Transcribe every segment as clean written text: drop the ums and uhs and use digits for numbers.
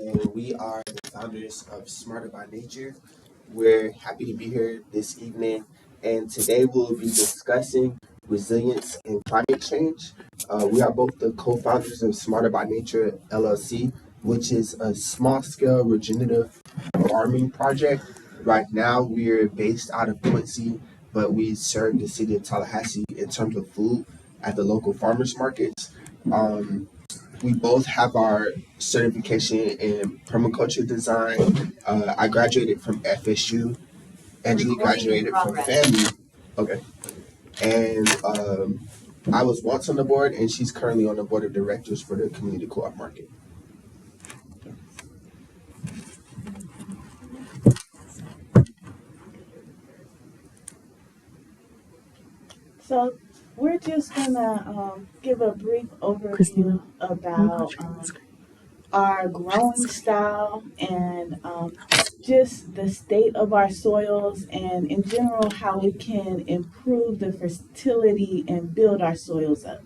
and we are the founders of Smarter by Nature. We're happy to be here this evening, and today we'll be discussing resilience and climate change. We are both the co-founders of Smarter by Nature LLC, which is a small-scale regenerative farming project. Right now, we're based out of Quincy, but we serve the city of Tallahassee in terms of food at the local farmers markets. We both have our certification in permaculture design. I graduated from FSU. Angela graduated from FAMU. Okay. And I was once on the board, and she's currently on the board of directors for the community co-op market. So we're just gonna give a brief overview about our growing style and just the state of our soils and in general how we can improve the fertility and build our soils up.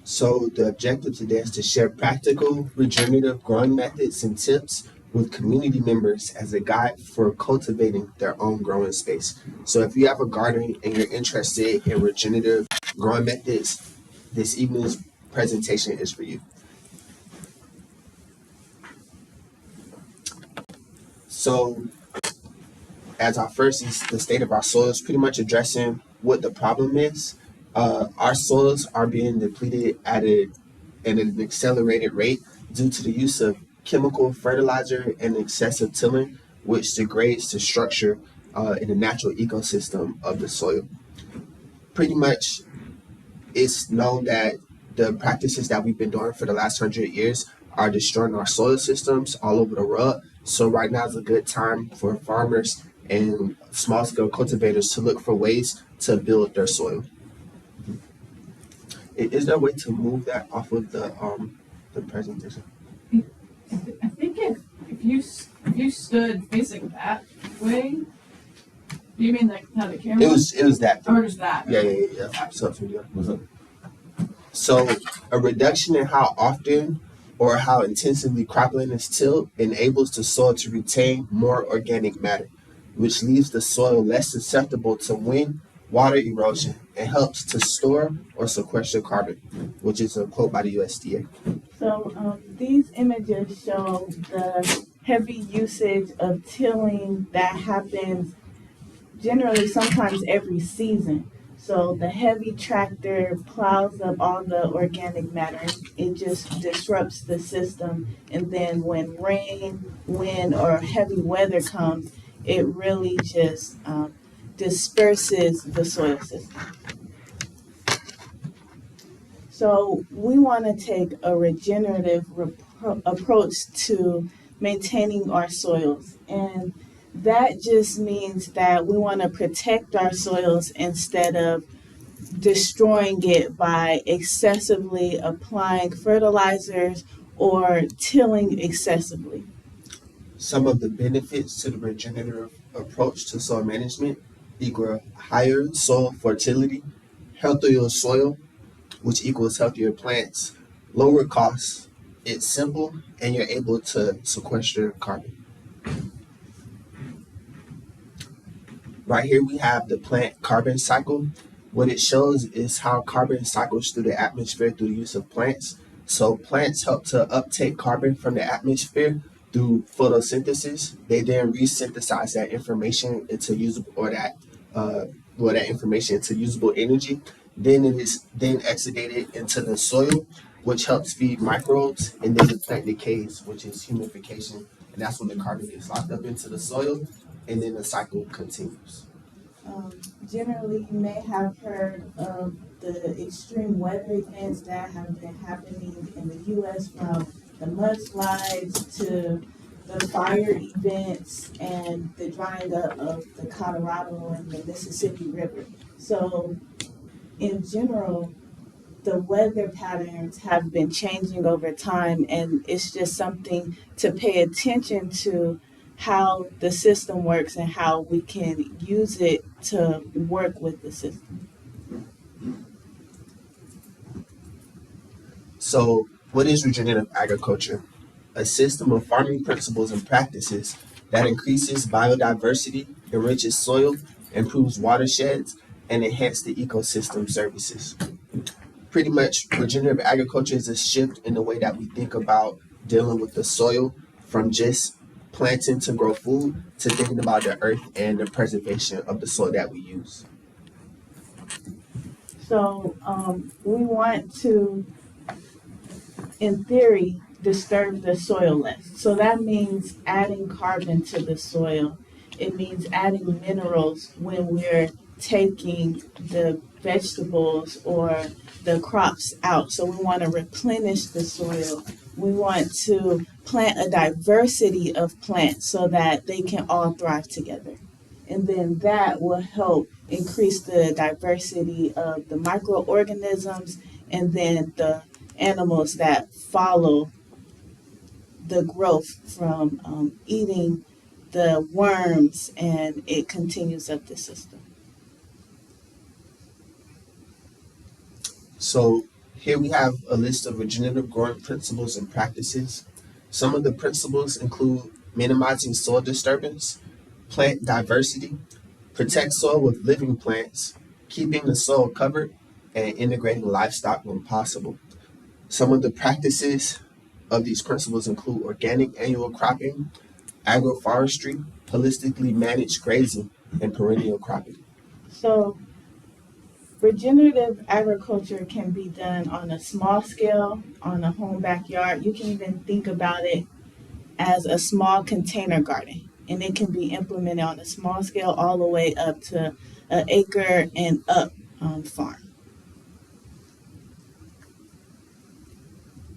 So the objective today is to share practical regenerative growing methods and tips with community members as a guide for cultivating their own growing space. So if you have a garden and you're interested in regenerative growing methods, this evening's presentation is for you. So as our first is the state of our soils, pretty much addressing what the problem is. Our soils are being depleted at an accelerated rate due to the use of chemical fertilizer and excessive tilling, which degrades the structure in the natural ecosystem of the soil. Pretty much, it's known that the practices that we've been doing for the last 100 years are destroying our soil systems all over the world. So right now is a good time for farmers and small-scale cultivators to look for ways to build their soil. Is there a way to move that off of the presentation? I think if you stood facing that way, do you mean like how the camera? It was that. Or just that? Yeah. So a reduction in how often or how intensively cropland is tilled enables the soil to retain more organic matter, which leaves the soil less susceptible to wind, water erosion, and helps to store or sequester carbon, which is a quote by the USDA. So these images show the heavy usage of tilling that happens generally sometimes every season. So the heavy tractor plows up all the organic matter. It just disrupts the system. And then when rain, wind, or heavy weather comes, it really just disperses the soil system. So we want to take a regenerative approach to maintaining our soils. And that just means that we want to protect our soils instead of destroying it by excessively applying fertilizers or tilling excessively. Some of the benefits to the regenerative approach to soil management equal higher soil fertility, healthier soil, which equals healthier plants, lower costs, it's simple, and you're able to sequester carbon. Right here we have the plant carbon cycle. What it shows is how carbon cycles through the atmosphere through the use of plants. So plants help to uptake carbon from the atmosphere through photosynthesis. They then resynthesize that information into usable information into usable energy. Then it is then exudated into the soil, which helps feed microbes, and then the plant decays, which is humidification, and that's when the carbon gets locked up into the soil, and then the cycle continues. Generally, you may have heard of the extreme weather events that have been happening in the U.S. from the mudslides to the fire events and the drying up of the Colorado and the Mississippi River. So in general, the weather patterns have been changing over time, and it's just something to pay attention to how the system works and how we can use it to work with the system. So what is regenerative agriculture? a system of farming principles and practices that increases biodiversity, enriches soil, improves watersheds, and enhances the ecosystem services. Pretty much, regenerative agriculture is a shift in the way that we think about dealing with the soil from just planting to grow food to thinking about the earth and the preservation of the soil that we use. So we want to, in theory, disturb the soil less. So that means adding carbon to the soil. It means adding minerals when we're taking the vegetables or the crops out. So we want to replenish the soil. We want to plant a diversity of plants so that they can all thrive together. And then that will help increase the diversity of the microorganisms and then the animals that follow the growth from eating the worms, and it continues up the system. So here we have a list of regenerative growing principles and practices. Some of the principles include minimizing soil disturbance, plant diversity, protect soil with living plants, keeping the soil covered, and integrating livestock when possible. Some of the practices of these principles include organic annual cropping, agroforestry, holistically managed grazing, and perennial cropping. So regenerative agriculture can be done on a small scale, on a home backyard. You can even think about it as a small container garden, and it can be implemented on a small scale all the way up to an acre and up farm.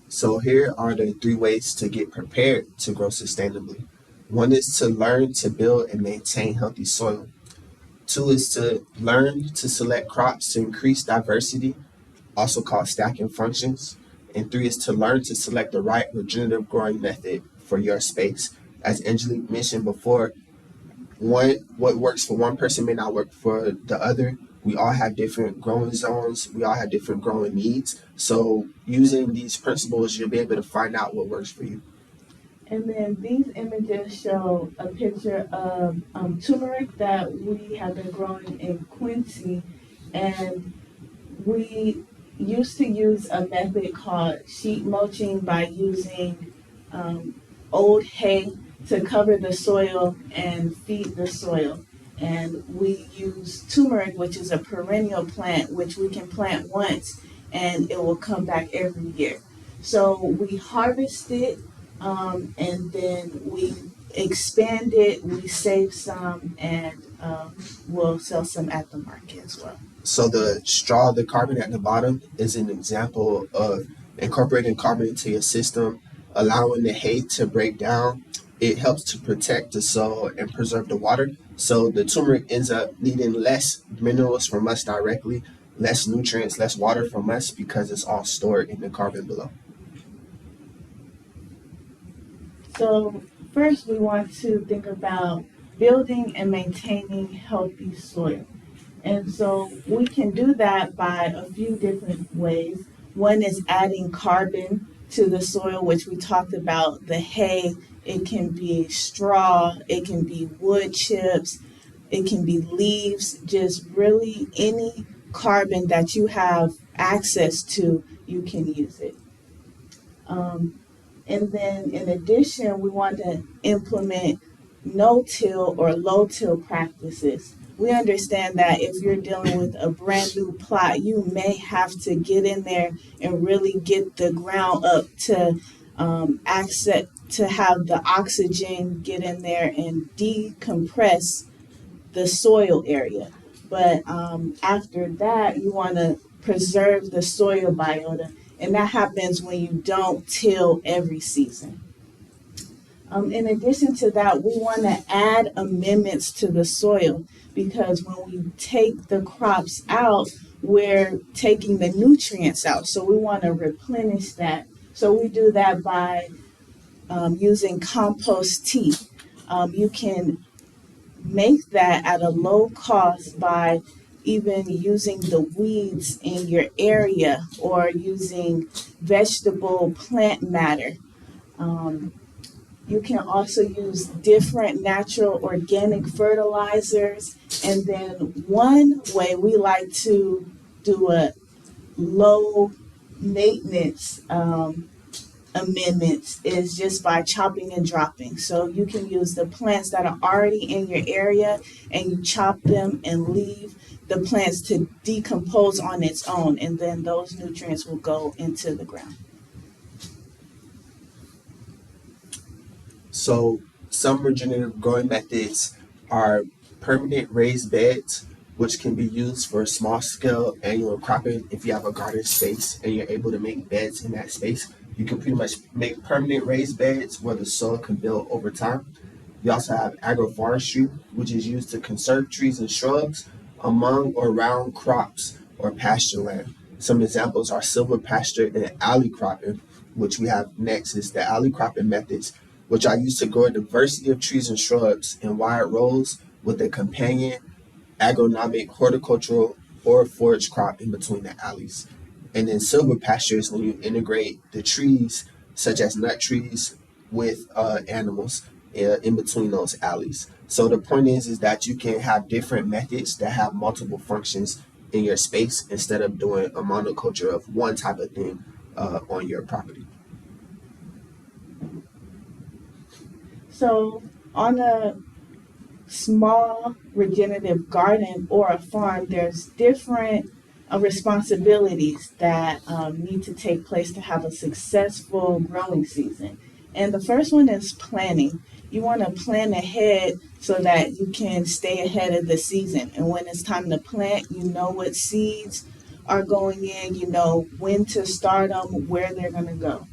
So here are the 3 ways to get prepared to grow sustainably. 1 is to learn to build and maintain healthy soil. 2 is to learn to select crops to increase diversity, also called stacking functions. And 3 is to learn to select the right regenerative growing method for your space. As Angelique mentioned before, what works for one person may not work for the other. We all have different growing zones. We all have different growing needs. So using these principles, you'll be able to find out what works for you. And then these images show a picture of turmeric that we have been growing in Quincy, and we used to use a method called sheet mulching by using old hay to cover the soil and feed the soil. And we use turmeric, which is a perennial plant, which we can plant once and it will come back every year. So we harvest it and then we expand it, we save some, and we'll sell some at the market as well. So the straw, the carbon at the bottom, is an example of incorporating carbon into your system, allowing the hay to break down. It helps to protect the soil and preserve the water. So the turmeric ends up needing less minerals from us directly, less nutrients, less water from us because it's all stored in the carbon below. So first we want to think about building and maintaining healthy soil. And so we can do that by a few different ways. One is adding carbon to the soil, which we talked about, the hay. It can be straw, it can be wood chips, it can be leaves, just really any carbon that you have access to, you can use it. And then in addition, we want to implement no-till or low-till practices. We understand that if you're dealing with a brand new plot, you may have to get in there and really get the ground up to access, to have the oxygen get in there and decompress the soil area. But after that, you want to preserve the soil biota, and that happens when you don't till every season. In addition to that, we want to add amendments to the soil because when we take the crops out, we're taking the nutrients out. So we want to replenish that. So we do that by using compost tea. You can make that at a low cost by even using the weeds in your area or using vegetable plant matter. You can also use different natural organic fertilizers. And then one way we like to do a low maintenance amendments is just by chopping and dropping. So you can use the plants that are already in your area and you chop them and leave the plants to decompose on its own, and then those nutrients will go into the ground. So some regenerative growing methods are permanent raised beds, which can be used for small scale annual cropping. If you have a garden space and you're able to make beds in that space, you can pretty much make permanent raised beds where the soil can build over time. You also have agroforestry, which is used to conserve trees and shrubs among or around crops or pasture land. Some examples are silver pasture and alley cropping, which we have next is the alley cropping methods, which are used to grow a diversity of trees and shrubs in wide rows with a companion agronomic horticultural or forage crop in between the alleys. And then silver pastures when you integrate the trees, such as nut trees, with animals in between those alleys. So the point is that you can have different methods that have multiple functions in your space instead of doing a monoculture of one type of thing on your property. So on a small regenerative garden or a farm, there's different responsibilities that need to take place to have a successful growing season. And the first one is planning. You want to plan ahead so that you can stay ahead of the season. And when it's time to plant, you know what seeds are going in, you know when to start them, where they're going to go.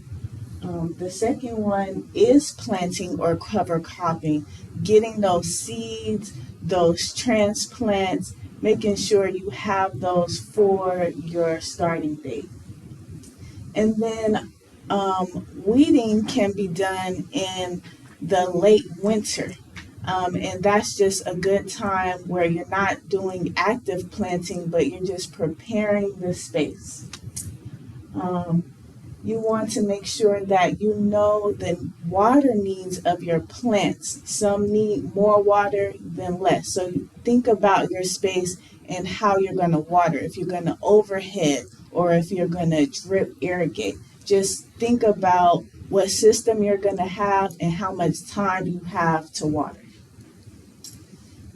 The second one is planting or cover cropping, getting those seeds, those transplants, making sure you have those for your starting date. And then weeding can be done in the late winter. And that's just a good time where you're not doing active planting, but you're just preparing the space. You want to make sure that you know the water needs of your plants. Some need more water than less. So you think about your space and how you're going to water. If you're going to overhead or if you're going to drip irrigate, just think about what system you're going to have and how much time you have to water.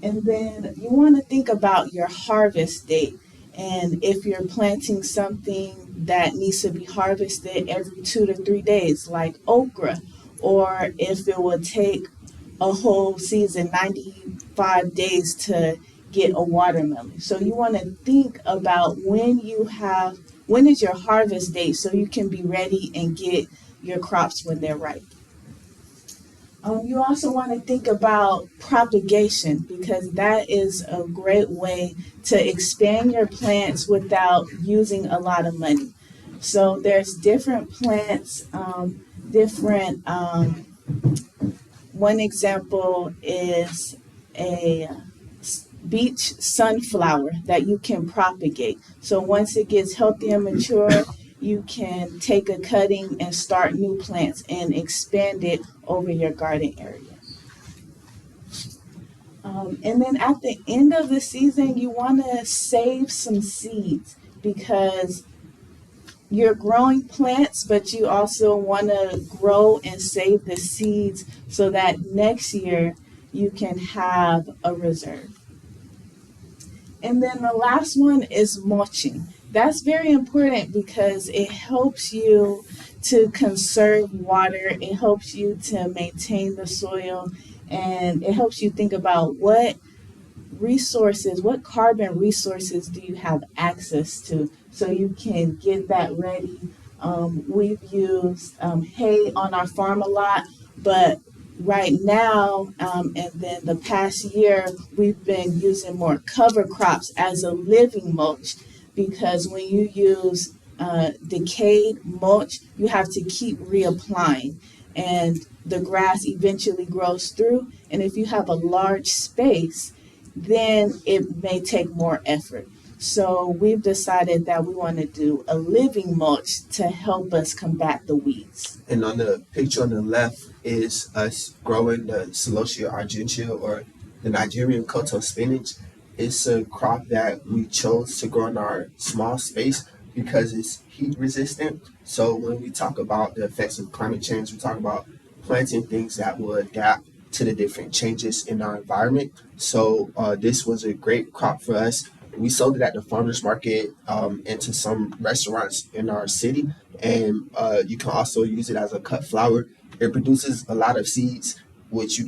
And then you want to think about your harvest date. And if you're planting something that needs to be harvested every 2 to 3 days, like okra, or if it will take a whole season, 95 days to get a watermelon. So you want to think about when is your harvest date so you can be ready and get your crops when they're ripe. You also want to think about propagation because that is a great way to expand your plants without using a lot of money. So there's different plants, one example is a beach sunflower that you can propagate. So once it gets healthy and mature, you can take a cutting and start new plants and expand it over your garden area. And then at the end of the season, you want to save some seeds because you're growing plants, but you also want to grow and save the seeds so that next year you can have a reserve. And then the last one is mulching. That's very important because it helps you to conserve water, it helps you to maintain the soil, and it helps you think about what carbon resources do you have access to so you can get that ready. We've used hay on our farm a lot, but right now, and then the past year, we've been using more cover crops as a living mulch because when you use decayed mulch, you have to keep reapplying and the grass eventually grows through. And if you have a large space, then it may take more effort. So we've decided that we want to do a living mulch to help us combat the weeds. And on the picture on the left is us growing the Celosia argentea, or the Nigerian koto spinach. It's a crop that we chose to grow in our small space because it's heat resistant. So when we talk about the effects of climate change, we talk about planting things that will adapt to the different changes in our environment. So this was a great crop for us. We sold it at the farmers market and to some restaurants in our city, and you can also use it as a cut flower. It produces a lot of seeds, which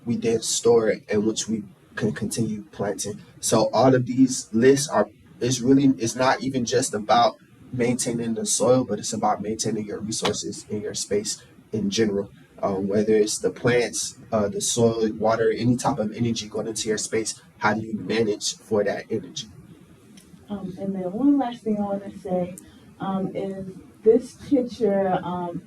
we then store and which we can continue planting. So all of these lists it's not even just about maintaining the soil, but it's about maintaining your resources in your space in general. Whether it's the plants, the soil, water, any type of energy going into your space, how do you manage for that energy? And then one last thing I want to say is this picture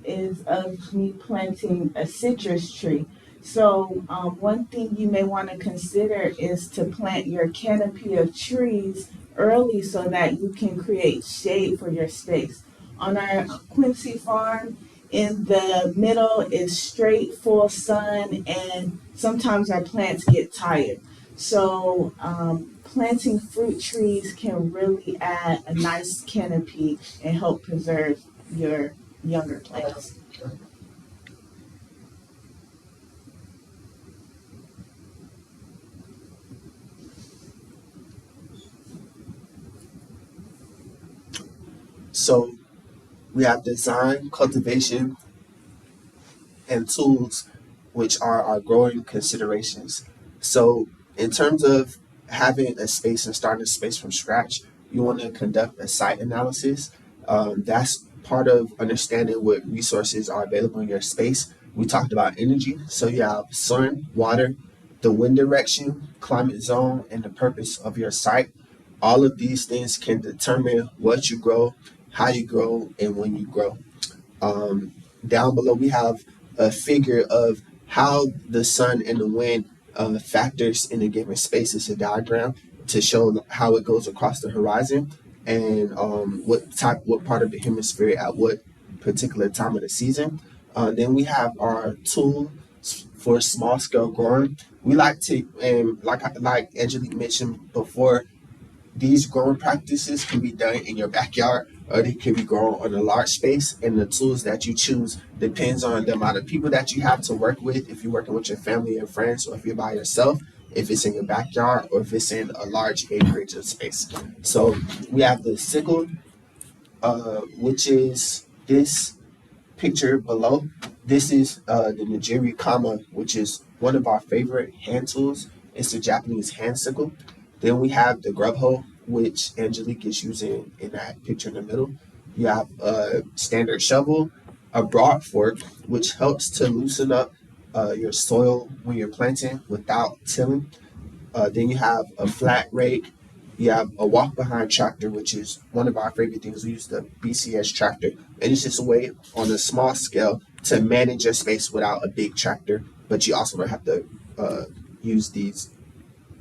is of me planting a citrus tree. So one thing you may want to consider is to plant your canopy of trees early so that you can create shade for your space. On our Quincy farm, in the middle is straight full sun, and sometimes our plants get tired. So planting fruit trees can really add a nice canopy and help preserve your younger plants. So we have design, cultivation, and tools, which are our growing considerations. So in terms of having a space and starting a space from scratch, you want to conduct a site analysis. That's part of understanding what resources are available in your space. We talked about energy. So you have sun, water, the wind direction, climate zone, and the purpose of your site. All of these things can determine what you grow, how you grow, and when you grow. Down below, we have a figure of how the sun and the wind factors in a given space. It's a diagram to show how it goes across the horizon and what part of the hemisphere at what particular time of the season. Then we have our tool for small scale growing. We like to, and like Angelique mentioned before, these growing practices can be done in your backyard or they can be grown on a large space, and the tools that you choose depends on the amount of people that you have to work with, if you're working with your family and friends, or if you're by yourself, if it's in your backyard or if it's in a large acreage of space. So we have the sickle, which is this picture below. This is the Nigiri Kama, which is one of our favorite hand tools. It's the Japanese hand sickle. Then we have the grub hoe, which Angelique is using in that picture in the middle. You have a standard shovel, a broad fork, which helps to loosen up your soil when you're planting without tilling. Then you have a flat rake. You have a walk behind tractor, which is one of our favorite things. We use the BCS tractor. And it's just a way on a small scale to manage your space without a big tractor. But you also don't have to use these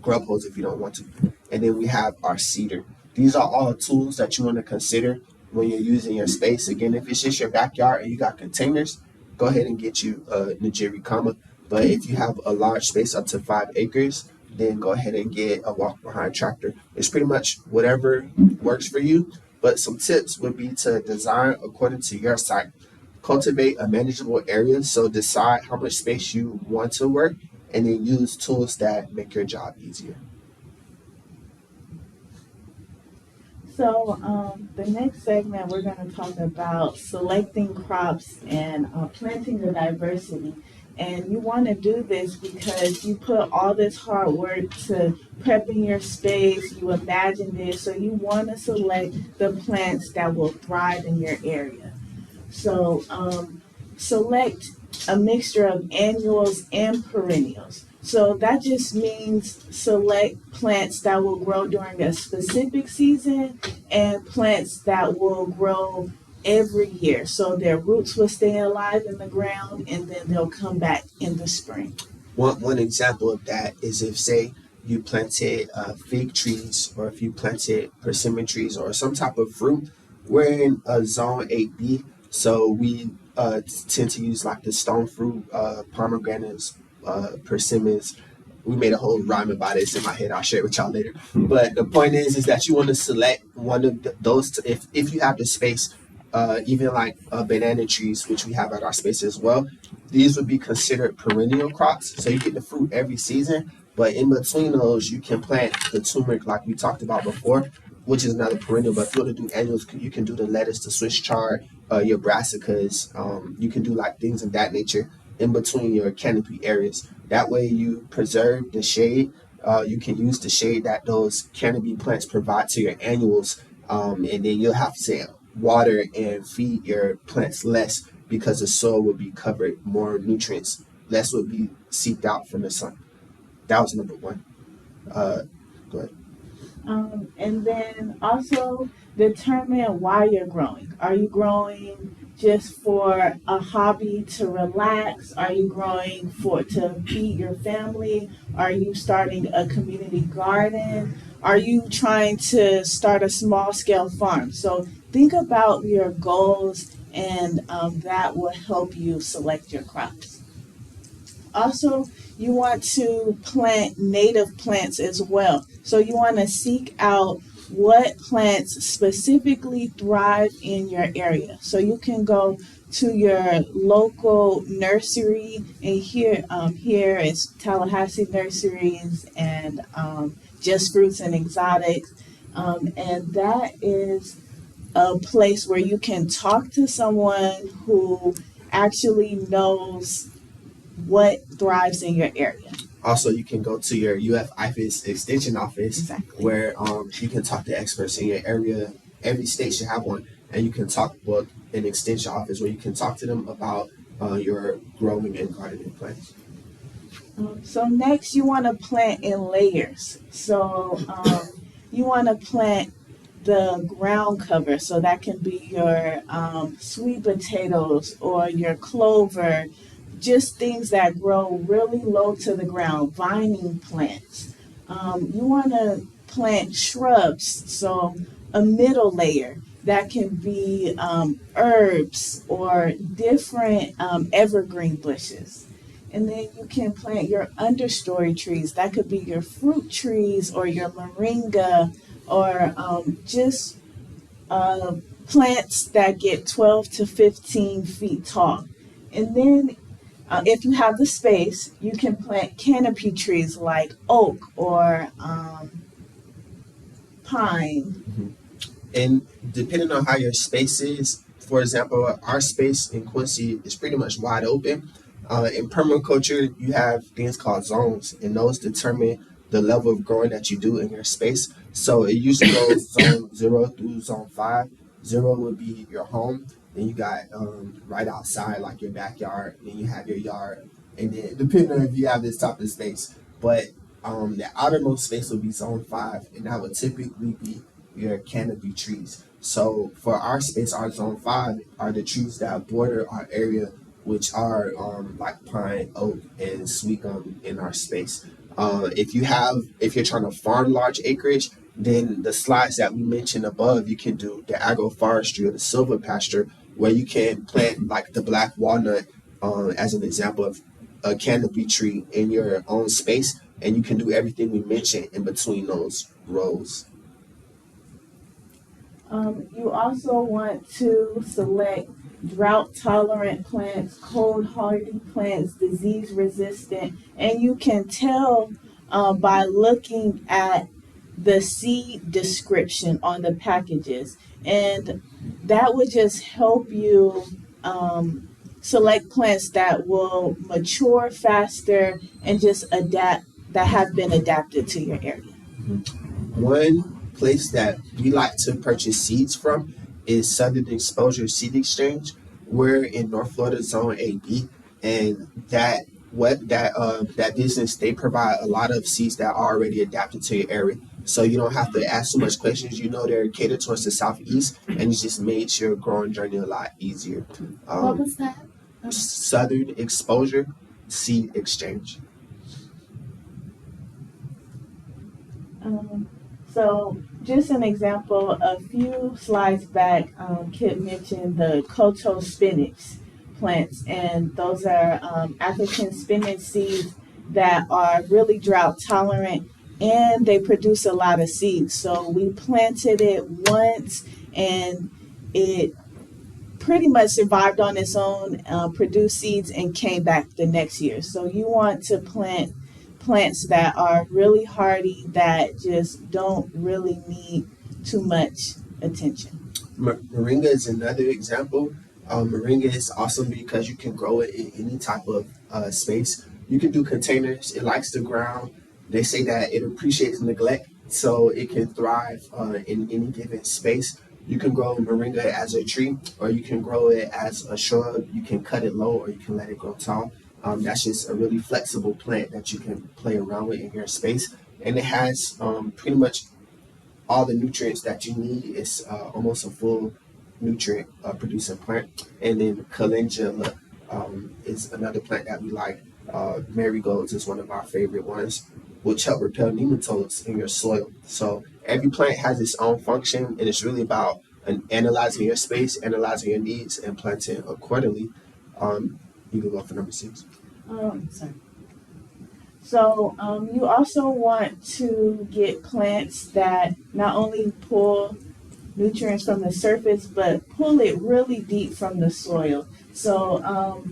grub holes if you don't want to. And then we have our seeder. These are all tools that you want to consider when you're using your space. Again, if it's just your backyard and you got containers, go ahead and get you a Nigiri Kama. But if you have a large space up to 5 acres, then go ahead and get a walk behind tractor. It's pretty much whatever works for you. But some tips would be to design according to your site. Cultivate a manageable area, so decide how much space you want to work, and then use tools that make your job easier. So the next segment, we're going to talk about selecting crops and planting the diversity. And you want to do this because you put all this hard work to prepping your space, you imagine this, so you want to select the plants that will thrive in your area. So select a mixture of annuals and perennials. So that just means select plants that will grow during a specific season and plants that will grow every year. So their roots will stay alive in the ground and then they'll come back in the spring. One example of that is if, say, you planted fig trees, or if you planted persimmon trees or some type of fruit, we're in zone 8B. So we tend to use like the stone fruit, pomegranates, persimmons. We made a whole rhyme about it. It's in my head. I'll share it with y'all later. But the point is that you want to select one of those. If you have the space, even like banana trees, which we have at our space as well, these would be considered perennial crops. So you get the fruit every season, but in between those, you can plant the turmeric like we talked about before, which is another perennial. But if you want to do annuals, you can do the lettuce, the Swiss chard, your brassicas. You can do like things of that nature in between your canopy areas. That way you preserve the shade. You can use the shade that those canopy plants provide to your annuals, and then you'll have to water and feed your plants less because the soil will be covered, more nutrients, less will be seeped out from the sun. That was number one. Go ahead. And then also determine why you're growing. Are you growing just for a hobby to relax? Are you growing to feed your family? Are you starting a community garden? Are you trying to start a small scale farm? So think about your goals, and that will help you select your crops. Also, you want to plant native plants as well. So you want to seek out what plants specifically thrive in your area. So you can go to your local nursery, and here is Tallahassee Nurseries and Just Fruits and Exotics, and that is a place where you can talk to someone who actually knows what thrives in your area. Also, you can go to your UF IFAS extension office, Exactly. where you can talk to experts in your area. Every state should have one, and you can talk with an extension office where you can talk to them about your growing and gardening plants. So next, you want to plant in layers. So you want to plant the ground cover. So that can be your sweet potatoes or your clover, just things that grow really low to the ground, vining plants. You want to plant shrubs, so a middle layer that can be herbs or different evergreen bushes. And then you can plant your understory trees. That could be your fruit trees or your moringa or just plants that get 12 to 15 feet tall. And then if you have the space, you can plant canopy trees like oak or pine. Mm-hmm. And depending on how your space is, for example, our space in Quincy is pretty much wide open. In permaculture, you have things called zones, and those determine the level of growing that you do in your space. So it usually goes zone 0 through zone 5. 0 would be your home. Then you got right outside, like your backyard. Then you have your yard. And then depending on if you have this type of space. But the outermost space would be zone 5, and that would typically be your canopy trees. So for our space, our zone 5 are the trees that border our area, which are like pine, oak, and sweet gum in our space. If you're trying to farm large acreage, then the slides that we mentioned above, you can do the agroforestry or the silver pasture, where you can plant like the black walnut as an example of a canopy tree in your own space, and you can do everything we mentioned in between those rows. You also want to select drought tolerant plants, cold hardy plants, disease resistant, and you can tell by looking at the seed description on the packages, and that would just help you select plants that will mature faster and just adapt, that have been adapted to your area. One place that we like to purchase seeds from is Southern Exposure Seed Exchange. We're in North Florida Zone 8B, and that business, they provide a lot of seeds that are already adapted to your area. So you don't have to ask too much questions. You know they're catered towards the southeast, and it just makes your growing journey a lot easier. What was that? Southern Exposure Seed Exchange. So just an example, a few slides back, Kit mentioned the koto spinach plants, and those are African spinach seeds that are really drought tolerant and they produce a lot of seeds. So we planted it once and it pretty much survived on its own, produced seeds, and came back the next year. So you want to plant plants that are really hardy, that just don't really need too much attention. Moringa is another example. Moringa is awesome because you can grow it in any type of space. You can do containers. It likes the ground. They say that it appreciates neglect, so it can thrive in any given space. You can grow moringa as a tree, or you can grow it as a shrub. You can cut it low, or you can let it grow tall. That's just a really flexible plant that you can play around with in your space, and it has pretty much all the nutrients that you need. It's almost a full nutrient producing plant. And then calendula is another plant that we like. Marigolds is one of our favorite ones, which help repel nematodes in your soil. So every plant has its own function, and it's really about analyzing your space, analyzing your needs, and planting accordingly. You can go for number 6. Sorry. So you also want to get plants that not only pull nutrients from the surface, but pull it really deep from the soil. So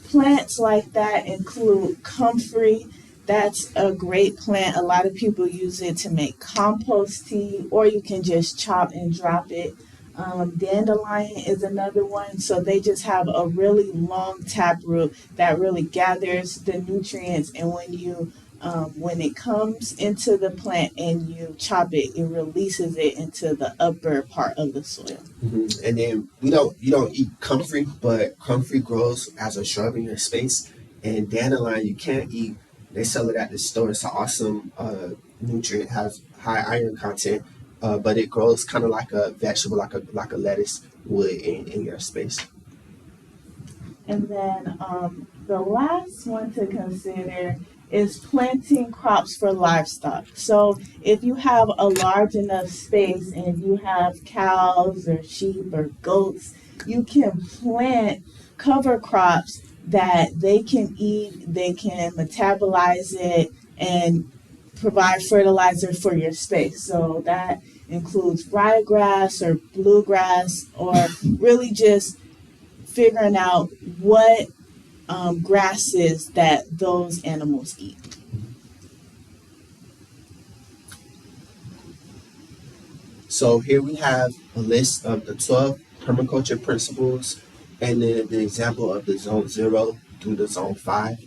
plants like that include comfrey. That's a great plant. A lot of people use it to make compost tea, or you can just chop and drop it. Dandelion is another one. So they just have a really long taproot that really gathers the nutrients, and when it comes into the plant and you chop it, it releases it into the upper part of the soil. And then you don't eat comfrey, but comfrey grows as a shrub in your space. And dandelion you can't eat. They sell it at the store. It's an awesome nutrient, has high iron content, but it grows kind of like a vegetable, like a lettuce would in your space. And then the last one to consider is planting crops for livestock. So if you have a large enough space and you have cows or sheep or goats, you can plant cover crops that they can eat, they can metabolize it, and provide fertilizer for your space. So that includes ryegrass or bluegrass, or really just figuring out what grasses that those animals eat. So here we have a list of the 12 permaculture principles, and then the example of the zone 0 through the zone 5.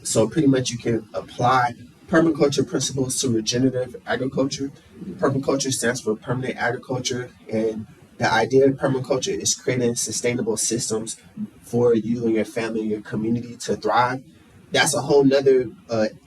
So pretty much you can apply permaculture principles to regenerative agriculture. Permaculture stands for permanent agriculture, and the idea of permaculture is creating sustainable systems for you and your family and your community to thrive. That's a whole nother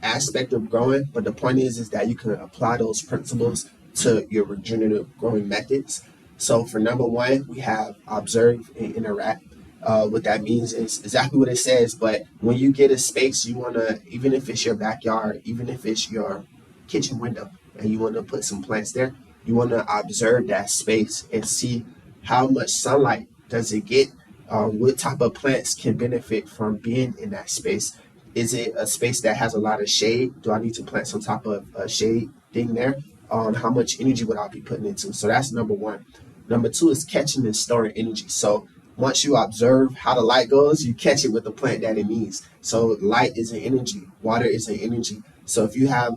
aspect of growing, but the point is that you can apply those principles to your regenerative growing methods. So for number 1, we have observe and interact. What that means is exactly what it says, but when you get a space, you want to, even if it's your backyard, even if it's your kitchen window, and you want to put some plants there, you want to observe that space and see how much sunlight does it get, what type of plants can benefit from being in that space. Is it a space that has a lot of shade? Do I need to plant some type of shade thing there? How much energy would I be putting into? So that's number 1. Number 2 is catching and storing energy. So once you observe how the light goes, you catch it with the plant that it needs. So light is an energy, water is an energy. So if you have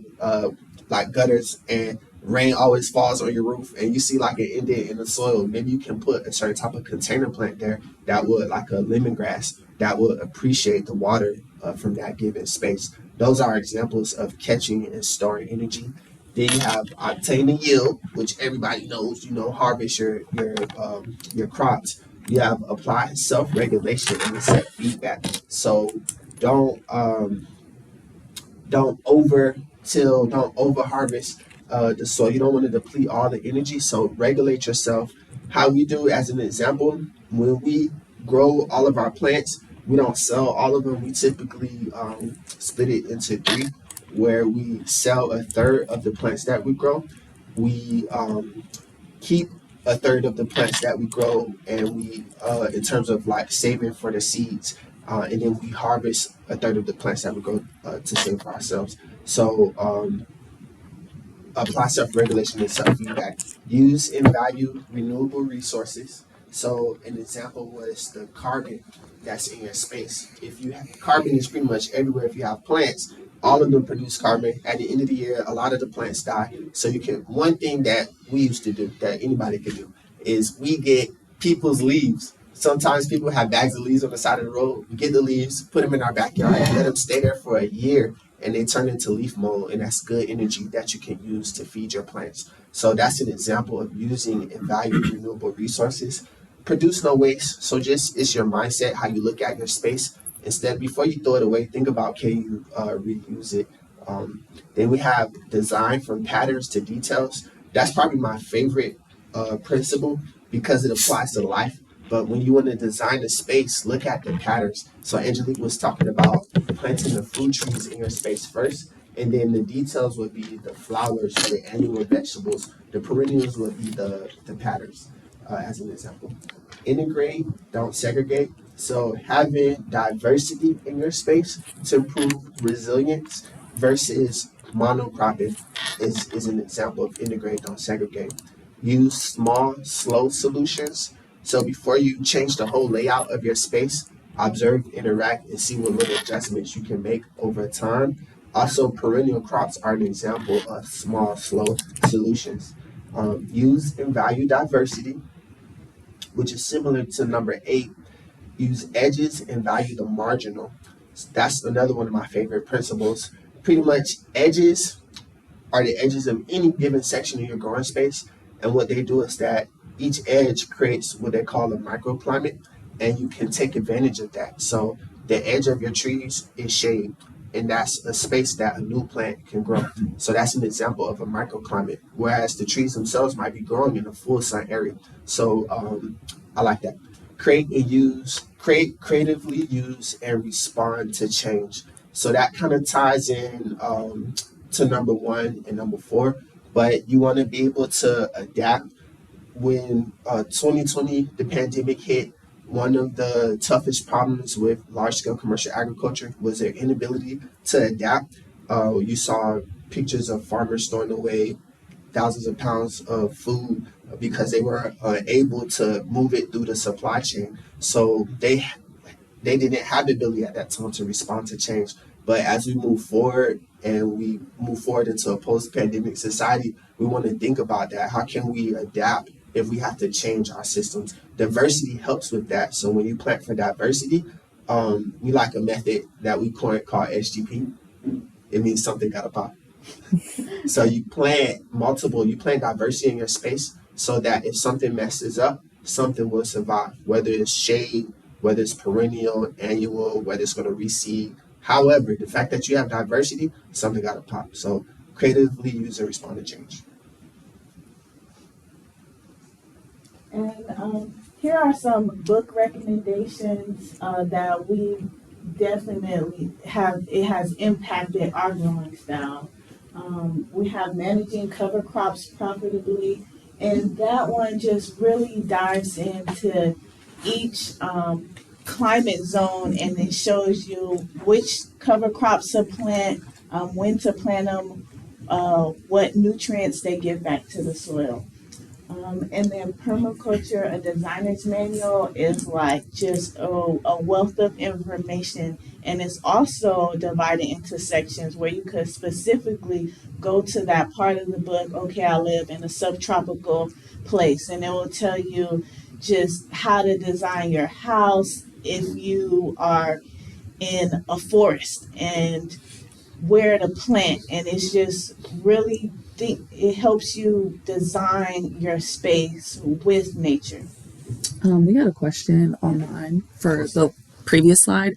like gutters and rain always falls on your roof and you see like an indent in the soil, maybe you can put a certain type of container plant there that would, like a lemongrass, that would appreciate the water from that given space. Those are examples of catching and storing energy. Then you have obtaining yield, which everybody knows. Harvest your crops. You have apply self-regulation and set feedback. So don't over till, don't over harvest the soil. You don't want to deplete all the energy. So regulate yourself. How we do, as an example, when we grow all of our plants, we don't sell all of them. We typically split it into 3. where we sell a third of the plants that we grow. We keep a third of the plants that we grow, and we, in terms of like saving for the seeds, and then we harvest a third of the plants that we grow to save for ourselves. So apply self-regulation and self-feedback. Use and value renewable resources. So an example was the carbon that's in your space. If you have carbon is pretty much everywhere. If you have plants, all of them produce carbon. At the end of the year, a lot of the plants die. So you can one thing that we used to do that anybody could do is we get people's leaves. Sometimes people have bags of leaves on the side of the road. We get the leaves, put them in our backyard, let them stay there for a year, and they turn into leaf mold, and that's good energy that you can use to feed your plants. So that's an example of using and valuing renewable resources. Produce no waste. So just it's your mindset, how you look at your space. Instead, before you throw it away, think about can you reuse it. Then we have design from patterns to details. That's probably my favorite principle because it applies to life. But when you want to design a space, look at the patterns. So Angelique was talking about planting the fruit trees in your space first, and then the details would be the flowers, the annual vegetables. The perennials would be the patterns, as an example. Integrate, don't segregate. So having diversity in your space to improve resilience versus monocropping is an example of integrate, don't segregate. Use small, slow solutions. So before you change the whole layout of your space, observe, interact, and see what little adjustments you can make over time. Also, perennial crops are an example of small, slow solutions. Use and value diversity, which is similar to number 8. Use edges and value the marginal. That's another one of my favorite principles. Pretty much edges are the edges of any given section of your growing space. And what they do is that each edge creates what they call a microclimate, and you can take advantage of that. So the edge of your trees is shade, and that's a space that a new plant can grow. So that's an example of a microclimate, whereas the trees themselves might be growing in a full sun area. So I like that. Creatively use and respond to change. So that kind of ties in to number 1 and number 4, but you want to be able to adapt. When 2020, the pandemic hit, one of the toughest problems with large-scale commercial agriculture was their inability to adapt. You saw pictures of farmers throwing away thousands of pounds of food because they were able to move it through the supply chain. So they didn't have the ability at that time to respond to change. But as we move forward and we move forward into a post-pandemic society, we want to think about that. How can we adapt if we have to change our systems? Diversity helps with that. So when you plant for diversity, we like a method that we call SGP. It means something got to pop. So you plant diversity in your space so that if something messes up, something will survive, whether it's shade, whether it's perennial, annual, whether it's going to reseed. However, the fact that you have diversity, something got to pop. So creatively use and respond to change. And here are some book recommendations that we definitely has impacted our growing style. We have Managing Cover Crops Profitably, and that one just really dives into each climate zone, and it shows you which cover crops to plant, when to plant them, what nutrients they give back to the soil. And then Permaculture, a designer's manual, is like just a wealth of information, and it's also divided into sections where you could specifically go to that part of the book. Okay, I live in a subtropical place, and it will tell you just how to design your house if you are in a forest, and where to plant, and it's just really it helps you design your space with nature. We got a question online for the previous slide.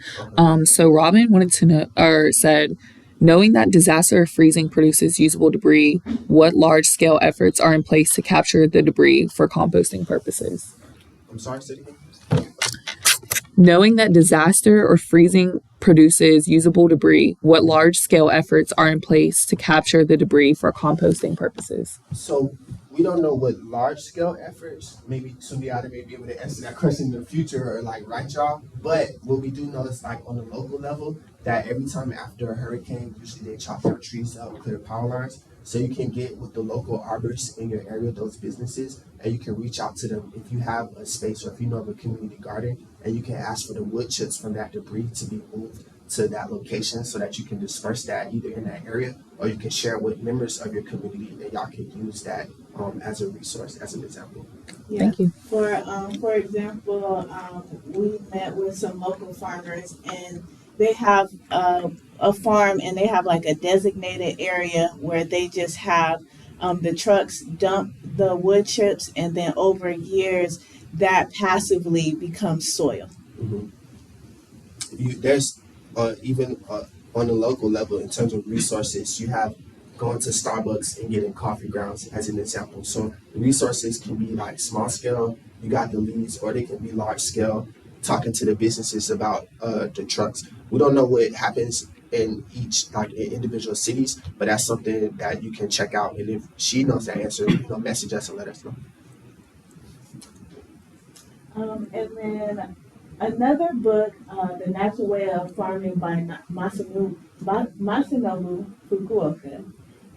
So Robin wanted to know, or said, knowing that disaster freezing produces usable debris, what large-scale efforts are in place to capture the debris for composting purposes? I'm sorry, say it again. Knowing that disaster or freezing produces usable debris, what large-scale efforts are in place to capture the debris for composting purposes? So we don't know what large scale efforts. Maybe Sundiata may be able to answer that question in the future or like right y'all. But what we do know is like on the local level that every time after a hurricane, usually they chop down trees up, clear power lines. So you can get with the local arborists in your area, those businesses, and you can reach out to them if you have a space or if you know of a community garden, and you can ask for the wood chips from that debris to be moved to that location so that you can disperse that either in that area or you can share it with members of your community and y'all can use that as a resource, as an example. Yeah. Thank you. For example, we met with some local farmers, and they have a farm, and they have like a designated area where they just have the trucks dump the wood chips, and then over years that passively becomes soil. Mm-hmm. There's even on the local level in terms of resources, you have going to Starbucks and getting coffee grounds as an example. So the resources can be like small scale, you got the leads, or they can be large scale, talking to the businesses about the trucks. We don't know what happens in each like in individual cities, but that's something that you can check out. And if she knows that answer, message us and let us know. And then another book, The Natural Way of Farming by Masanobu Fukuoka.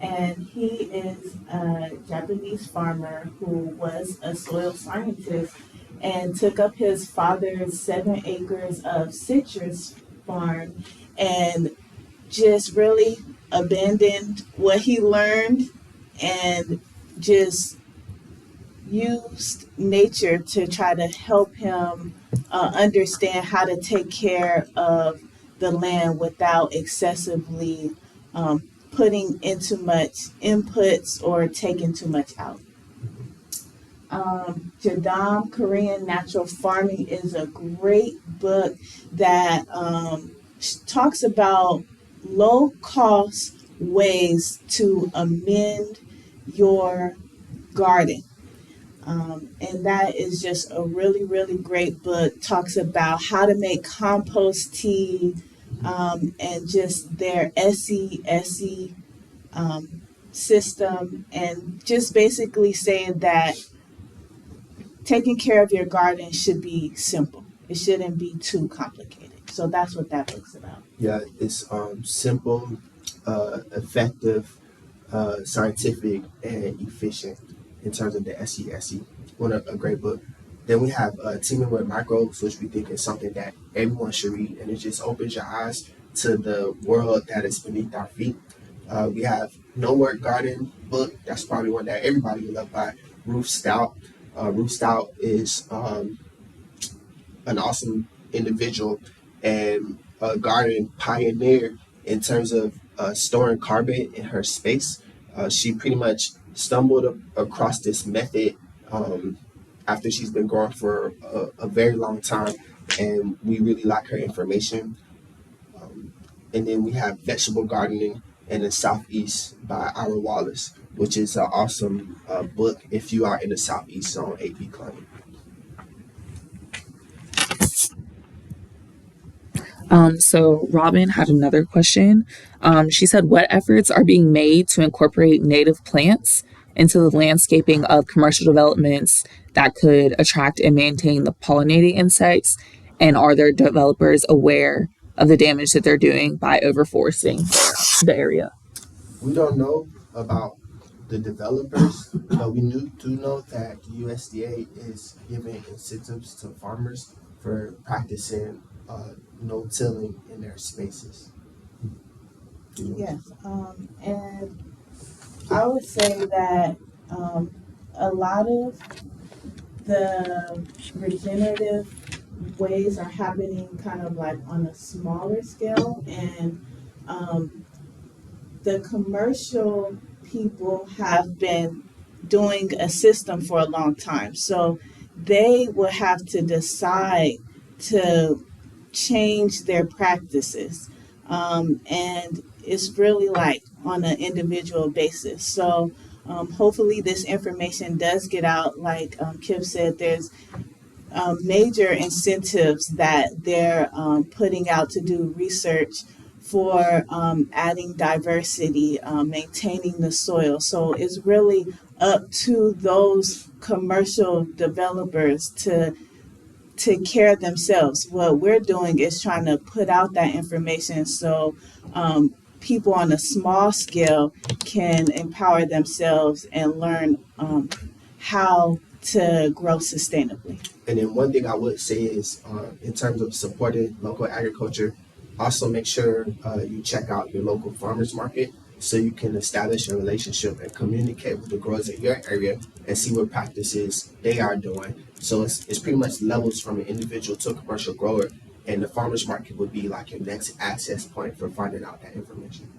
And he is a Japanese farmer who was a soil scientist and took up his father's 7 acres of citrus farm and just really abandoned what he learned and just used nature to try to help him understand how to take care of the land without excessively putting in too much inputs or taking too much out. Jadam, Korean Natural Farming is a great book that talks about low cost ways to amend your garden. And that is just a really, really great book. Talks about how to make compost tea and just their SE system, and just basically saying that taking care of your garden should be simple. It shouldn't be too complicated. So that's what that book's about. Yeah, it's simple, effective, scientific, and efficient in terms of the SESE. A great book. Then we have Teaming with Microbes, which we think is something that everyone should read, and it just opens your eyes to the world that is beneath our feet. We have No Work Garden book. That's probably one that everybody will love by Ruth Stout. Ruth Stout is an awesome individual and a garden pioneer in terms of storing carbon in her space. She pretty much stumbled across this method after she's been growing for a very long time, and we really like her information. And then we have Vegetable Gardening in the Southeast by Ira Wallace, which is an awesome book if you are in the Southeast on AP Climate. So Robin had another question. She said, what efforts are being made to incorporate native plants into the landscaping of commercial developments that could attract and maintain the pollinating insects? And are their developers aware of the damage that they're doing by overforesting the area? We don't know about the developers, but we do know that the USDA is giving incentives to farmers for practicing no-tilling in their spaces. Yes, and I would say that a lot of the regenerative ways are happening kind of like on a smaller scale, and the commercial people have been doing a system for a long time. So they will have to decide to change their practices. And it's really like on an individual basis. So hopefully this information does get out. Like Kip said, there's major incentives that they're putting out to do research for adding diversity, maintaining the soil. So it's really up to those commercial developers to take care of themselves. What we're doing is trying to put out that information so people on a small scale can empower themselves and learn how to grow sustainably. And then one thing I would say is, in terms of supporting local agriculture, also make sure you check out your local farmers market so you can establish a relationship and communicate with the growers in your area and see what practices they are doing. So it's pretty much levels from an individual to a commercial grower, and the farmers market would be like your next access point for finding out that information.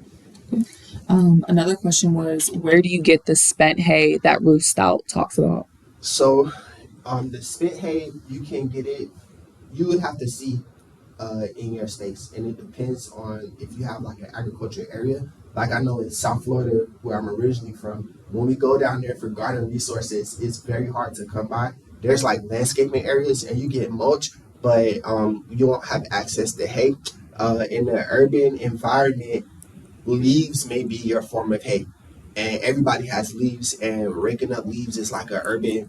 Another question was, where do you get the spent hay that Ruth Stout talks about? So the spent hay, you can get it, you would have to see in your space, and it depends on if you have like an agriculture area. Like I know in South Florida, where I'm originally from, when we go down there for garden resources, it's very hard to come by. There's like landscaping areas and you get mulch, but you won't have access to hay. In the urban environment, leaves may be your form of hay, and everybody has leaves, and raking up leaves is like an urban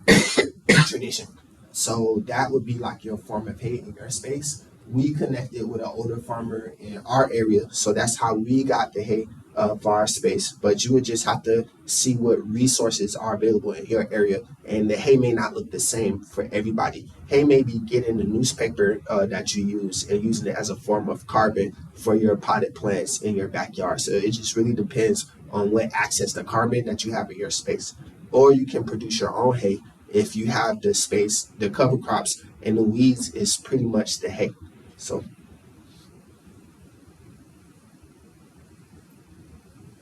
tradition. So that would be like your form of hay in your space. We connected with an older farmer in our area, so that's how we got the hay for our space. But you would just have to see what resources are available in your area, and the hay may not look the same for everybody. Hay may be getting the newspaper that you use and using it as a form of carbon for your potted plants in your backyard. So it just really depends on what access to carbon that you have in your space. Or you can produce your own hay if you have the space, the cover crops, and the weeds is pretty much the hay. So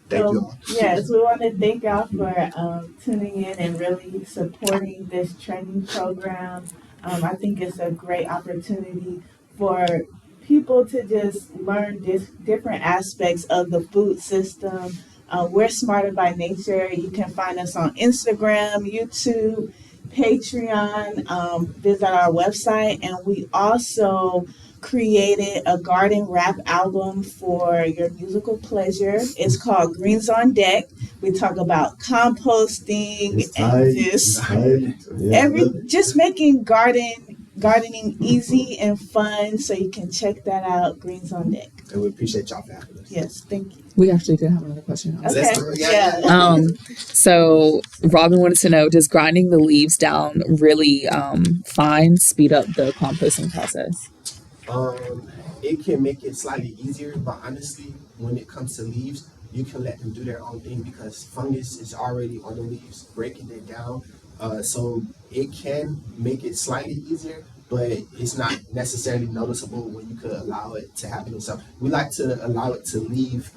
thank you all. Yes, we want to thank y'all for tuning in and really supporting this training program. I think it's a great opportunity for people to just learn different aspects of the food system. We're Smarter by Nature. You can find us on Instagram, YouTube, Patreon, visit our website, and we also created a garden rap album for your musical pleasure. It's called Greens on Deck. We talk about composting just making gardening easy and fun. So you can check that out, Greens on Deck. And we appreciate y'all for having us. Yes, thank you. We actually did have another question. Okay. Yeah. So Robin wanted to know, does grinding the leaves down really speed up the composting process? It can make it slightly easier, but honestly, when it comes to leaves, you can let them do their own thing because fungus is already on the leaves, breaking it down. So it can make it slightly easier, but it's not necessarily noticeable when you could allow it to happen itself. We like to allow it to leave.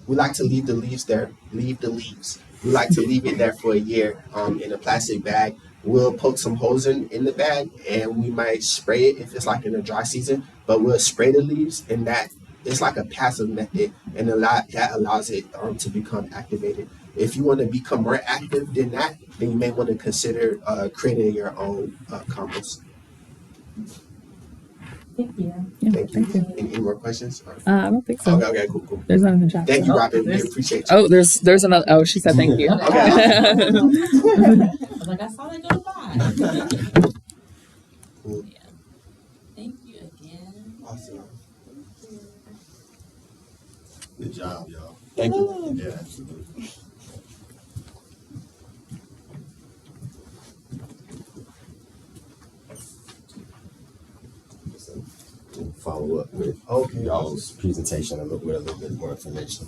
We like to leave the leaves there. Leave the leaves. We like to leave it there for a year in a plastic bag. We'll poke some holes in the bag, and we might spray it if it's like in a dry season, but we'll spray the leaves, and that it's like a passive method, and that allows it to become activated. If you want to become more active than that, then you may want to consider creating your own compost. Thank you. Yeah, Thank you. Any more questions? I don't think so. Okay, cool. There's none in the chat. Thank you, Robin. We appreciate you. Oh, there's another. Oh, she said thank you. Okay. I was like, I saw that go by. Cool. Yeah. Thank you again. Awesome. Good job, y'all. Thank you. Yeah, absolutely. So, we'll follow up with y'all's presentation with a little bit more information.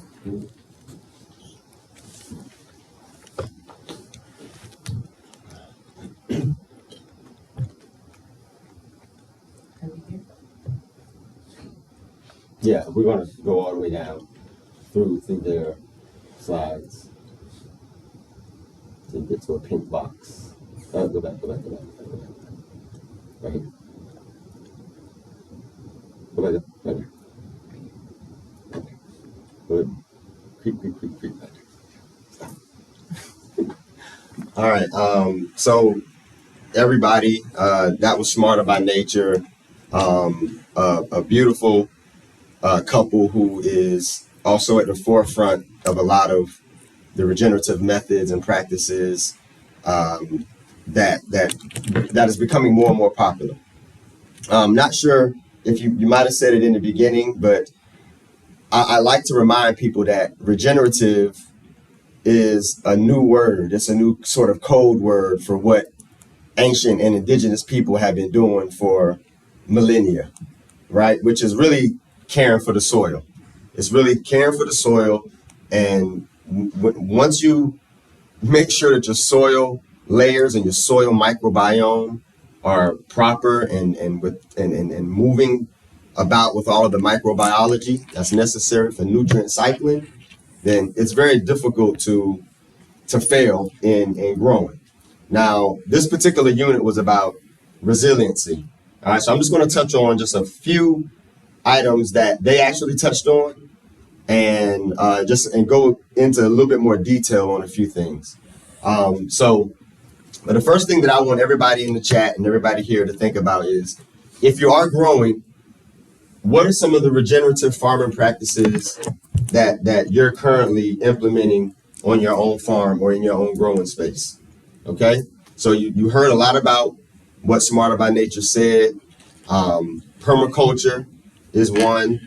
Yeah, we're gonna go all the way down through their slides to get to a pink box. Go back. Right here. Go back. Good. Creep back. All right. So everybody. That was Smarter by Nature, a beautiful couple who is also at the forefront of a lot of the regenerative methods and practices that is becoming more and more popular. Not sure if you might have said it in the beginning, but I like to remind people that regenerative is a new word. It's a new sort of code word for what ancient and indigenous people have been doing for millennia, right? Which is really caring for the soil. It's really caring for the soil. And once you make sure that your soil layers and your soil microbiome are proper and moving about with all of the microbiology that's necessary for nutrient cycling, then it's very difficult to fail in growing. Now, this particular unit was about resiliency. All right, so I'm just going to touch on just a few items that they actually touched on, and go into a little bit more detail on a few things. But the first thing that I want everybody in the chat and everybody here to think about is, if you are growing, what are some of the regenerative farming practices that you're currently implementing on your own farm or in your own growing space? Okay, so you heard a lot about what Smarter by Nature said. Permaculture is one,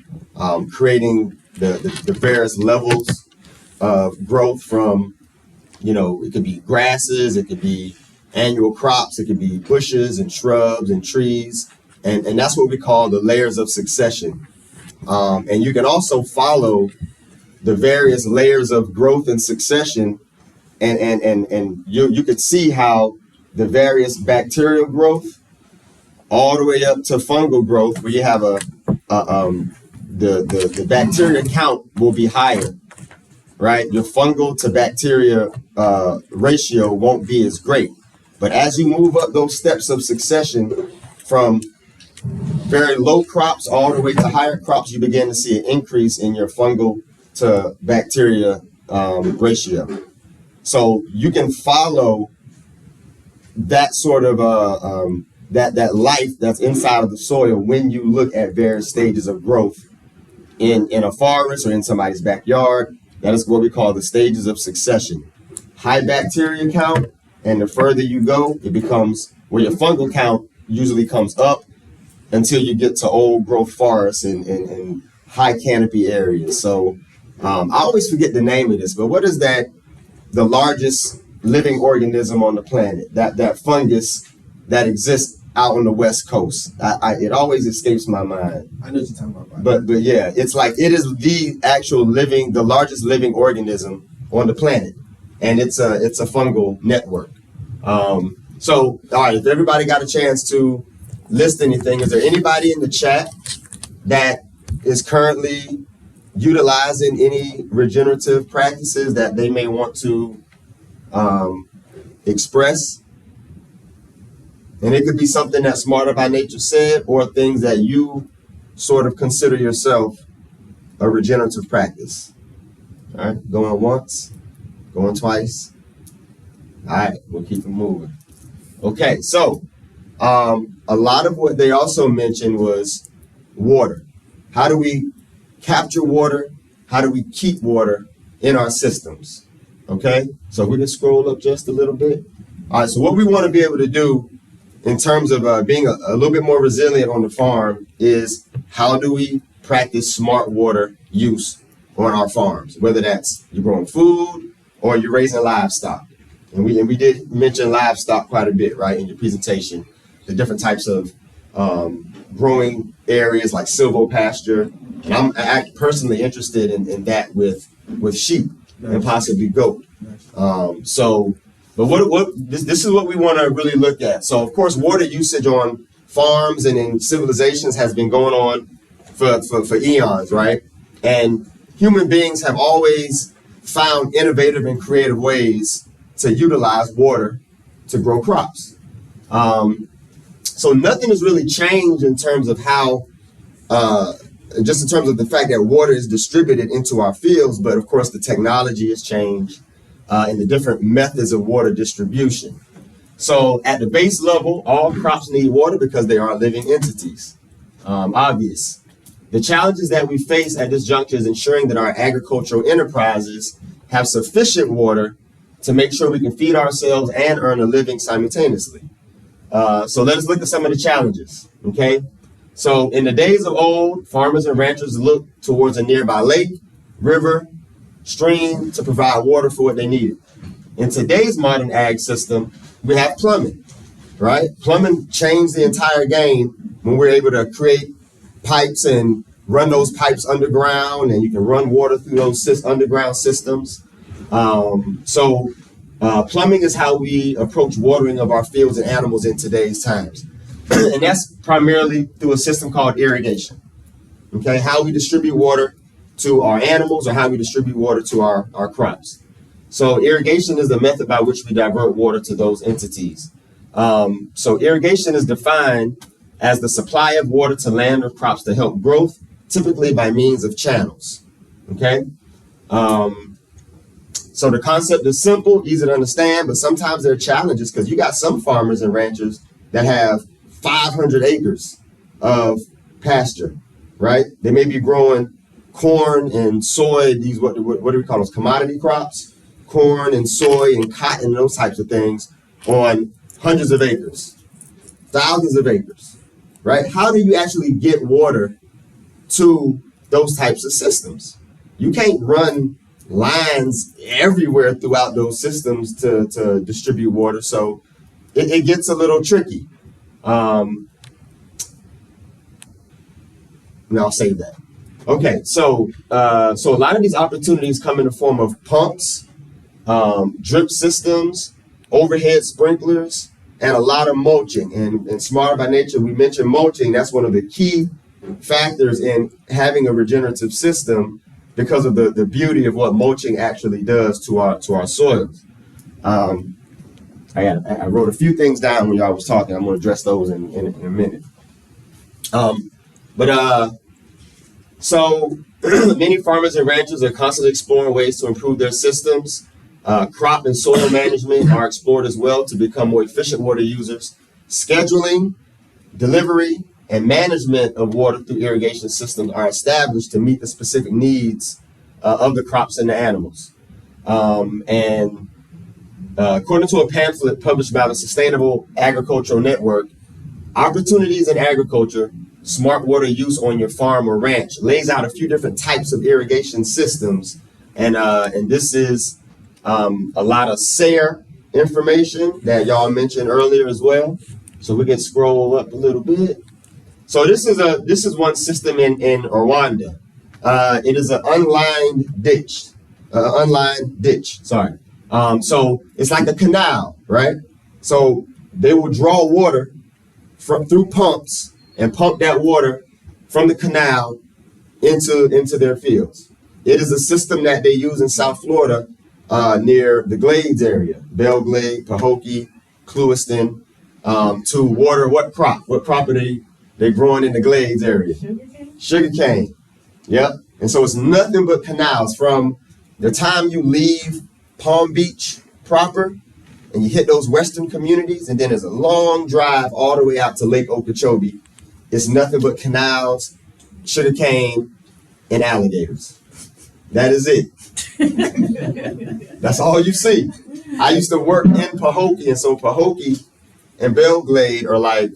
creating the various levels of growth from, it could be grasses, it could be annual crops, it could be bushes and shrubs and trees. And that's what we call the layers of succession. And you can also follow the various layers of growth and succession, and you could see how the various bacterial growth all the way up to fungal growth, where you have the bacteria count will be higher, right? Your fungal to bacteria ratio won't be as great. But as you move up those steps of succession from very low crops all the way to higher crops, you begin to see an increase in your fungal to bacteria ratio. So you can follow that sort of that life that's inside of the soil when you look at various stages of growth in a forest or in somebody's backyard. That is what we call the stages of succession. High bacteria count, and the further you go, it becomes where your fungal count usually comes up until you get to old growth forests and high canopy areas. So I always forget the name of this, but what is that? The largest living organism on the planet, that fungus that exists out on the West Coast. It always escapes my mind. I know what you're talking about. But yeah, it's like it is the actual the largest living organism on the planet, and it's a fungal network. So all right, if everybody got a chance to list anything, is there anybody in the chat that is currently utilizing any regenerative practices that they may want to express? And it could be something that Smarter by Nature said, or things that you sort of consider yourself a regenerative practice. All right, going once, going twice. All right, we'll keep it moving. Okay, so a lot of what they also mentioned was water. How do we capture water? How do we keep water in our systems? Okay, so we can scroll up just a little bit. All right, so what we want to be able to do in terms of being a little bit more resilient on the farm is, how do we practice smart water use on our farms, whether that's you're growing food or you're raising livestock. And we did mention livestock quite a bit, right, in your presentation, the different types of growing areas like silvopasture. And I'm personally interested in that with sheep and possibly goat. But this is what we want to really look at. So, of course, water usage on farms and in civilizations has been going on for eons, right? And human beings have always found innovative and creative ways to utilize water to grow crops. So nothing has really changed in terms of how, just in terms of the fact that water is distributed into our fields, but of course the technology has changed and the different methods of water distribution. So at the base level, all crops need water because they are living entities. Obvious. The challenges that we face at this juncture is ensuring that our agricultural enterprises have sufficient water to make sure we can feed ourselves and earn a living simultaneously. So let us look at some of the challenges, okay? So in the days of old, farmers and ranchers looked towards a nearby lake, river, stream to provide water for what they needed. In today's modern ag system, we have plumbing, right? Plumbing changed the entire game when we're able to create pipes and run those pipes underground, and you can run water through those underground systems. Plumbing is how we approach watering of our fields and animals in today's times. And that's primarily through a system called irrigation. Okay, how we distribute water to our animals or how we distribute water to our crops. So irrigation is the method by which we divert water to those entities. So irrigation is defined as the supply of water to land or crops to help growth, typically by means of channels. Okay. So the concept is simple, easy to understand, but sometimes there are challenges because you got some farmers and ranchers that have 500 acres of pasture, right? They may be growing corn and soy, these, what do we call those, commodity crops? Corn and soy and cotton, those types of things on hundreds of acres, thousands of acres, right? How do you actually get water to those types of systems? You can't run lines everywhere throughout those systems to distribute water, so it gets a little tricky. Now I'll save that. Okay, so a lot of these opportunities come in the form of pumps, drip systems, overhead sprinklers, and a lot of mulching. And Smarter by Nature, we mentioned mulching. That's one of the key factors in having a regenerative system because of the beauty of what mulching actually does to our soils. I wrote a few things down when y'all was talking. I'm going to address those in a minute. So many farmers and ranchers are constantly exploring ways to improve their systems. Crop and soil management are explored as well to become more efficient water users. Scheduling, delivery, and management of water through irrigation systems are established to meet the specific needs of the crops and the animals. According to a pamphlet published by the Sustainable Agricultural Network, Opportunities in Agriculture, Smart Water Use on Your Farm or Ranch lays out a few different types of irrigation systems. And this is a lot of SARE information that y'all mentioned earlier as well. So we can scroll up a little bit. So this is one system in Rwanda. It is an unlined ditch. So it's like a canal, right? So they will draw water through pumps and pump that water from the canal into their fields. It is a system that they use in South Florida near the Glades area, Belle Glade, Pahokee, Clewiston, to water what crop? What crop are they growing in the Glades area? Sugar cane. Yep. And so it's nothing but canals from the time you leave Palm Beach proper and you hit those western communities, and then there's a long drive all the way out to Lake Okeechobee. It's nothing but canals, sugar cane, and alligators. That is it. That's all you see. I used to work in Pahokee, and so Pahokee and Belle Glade are like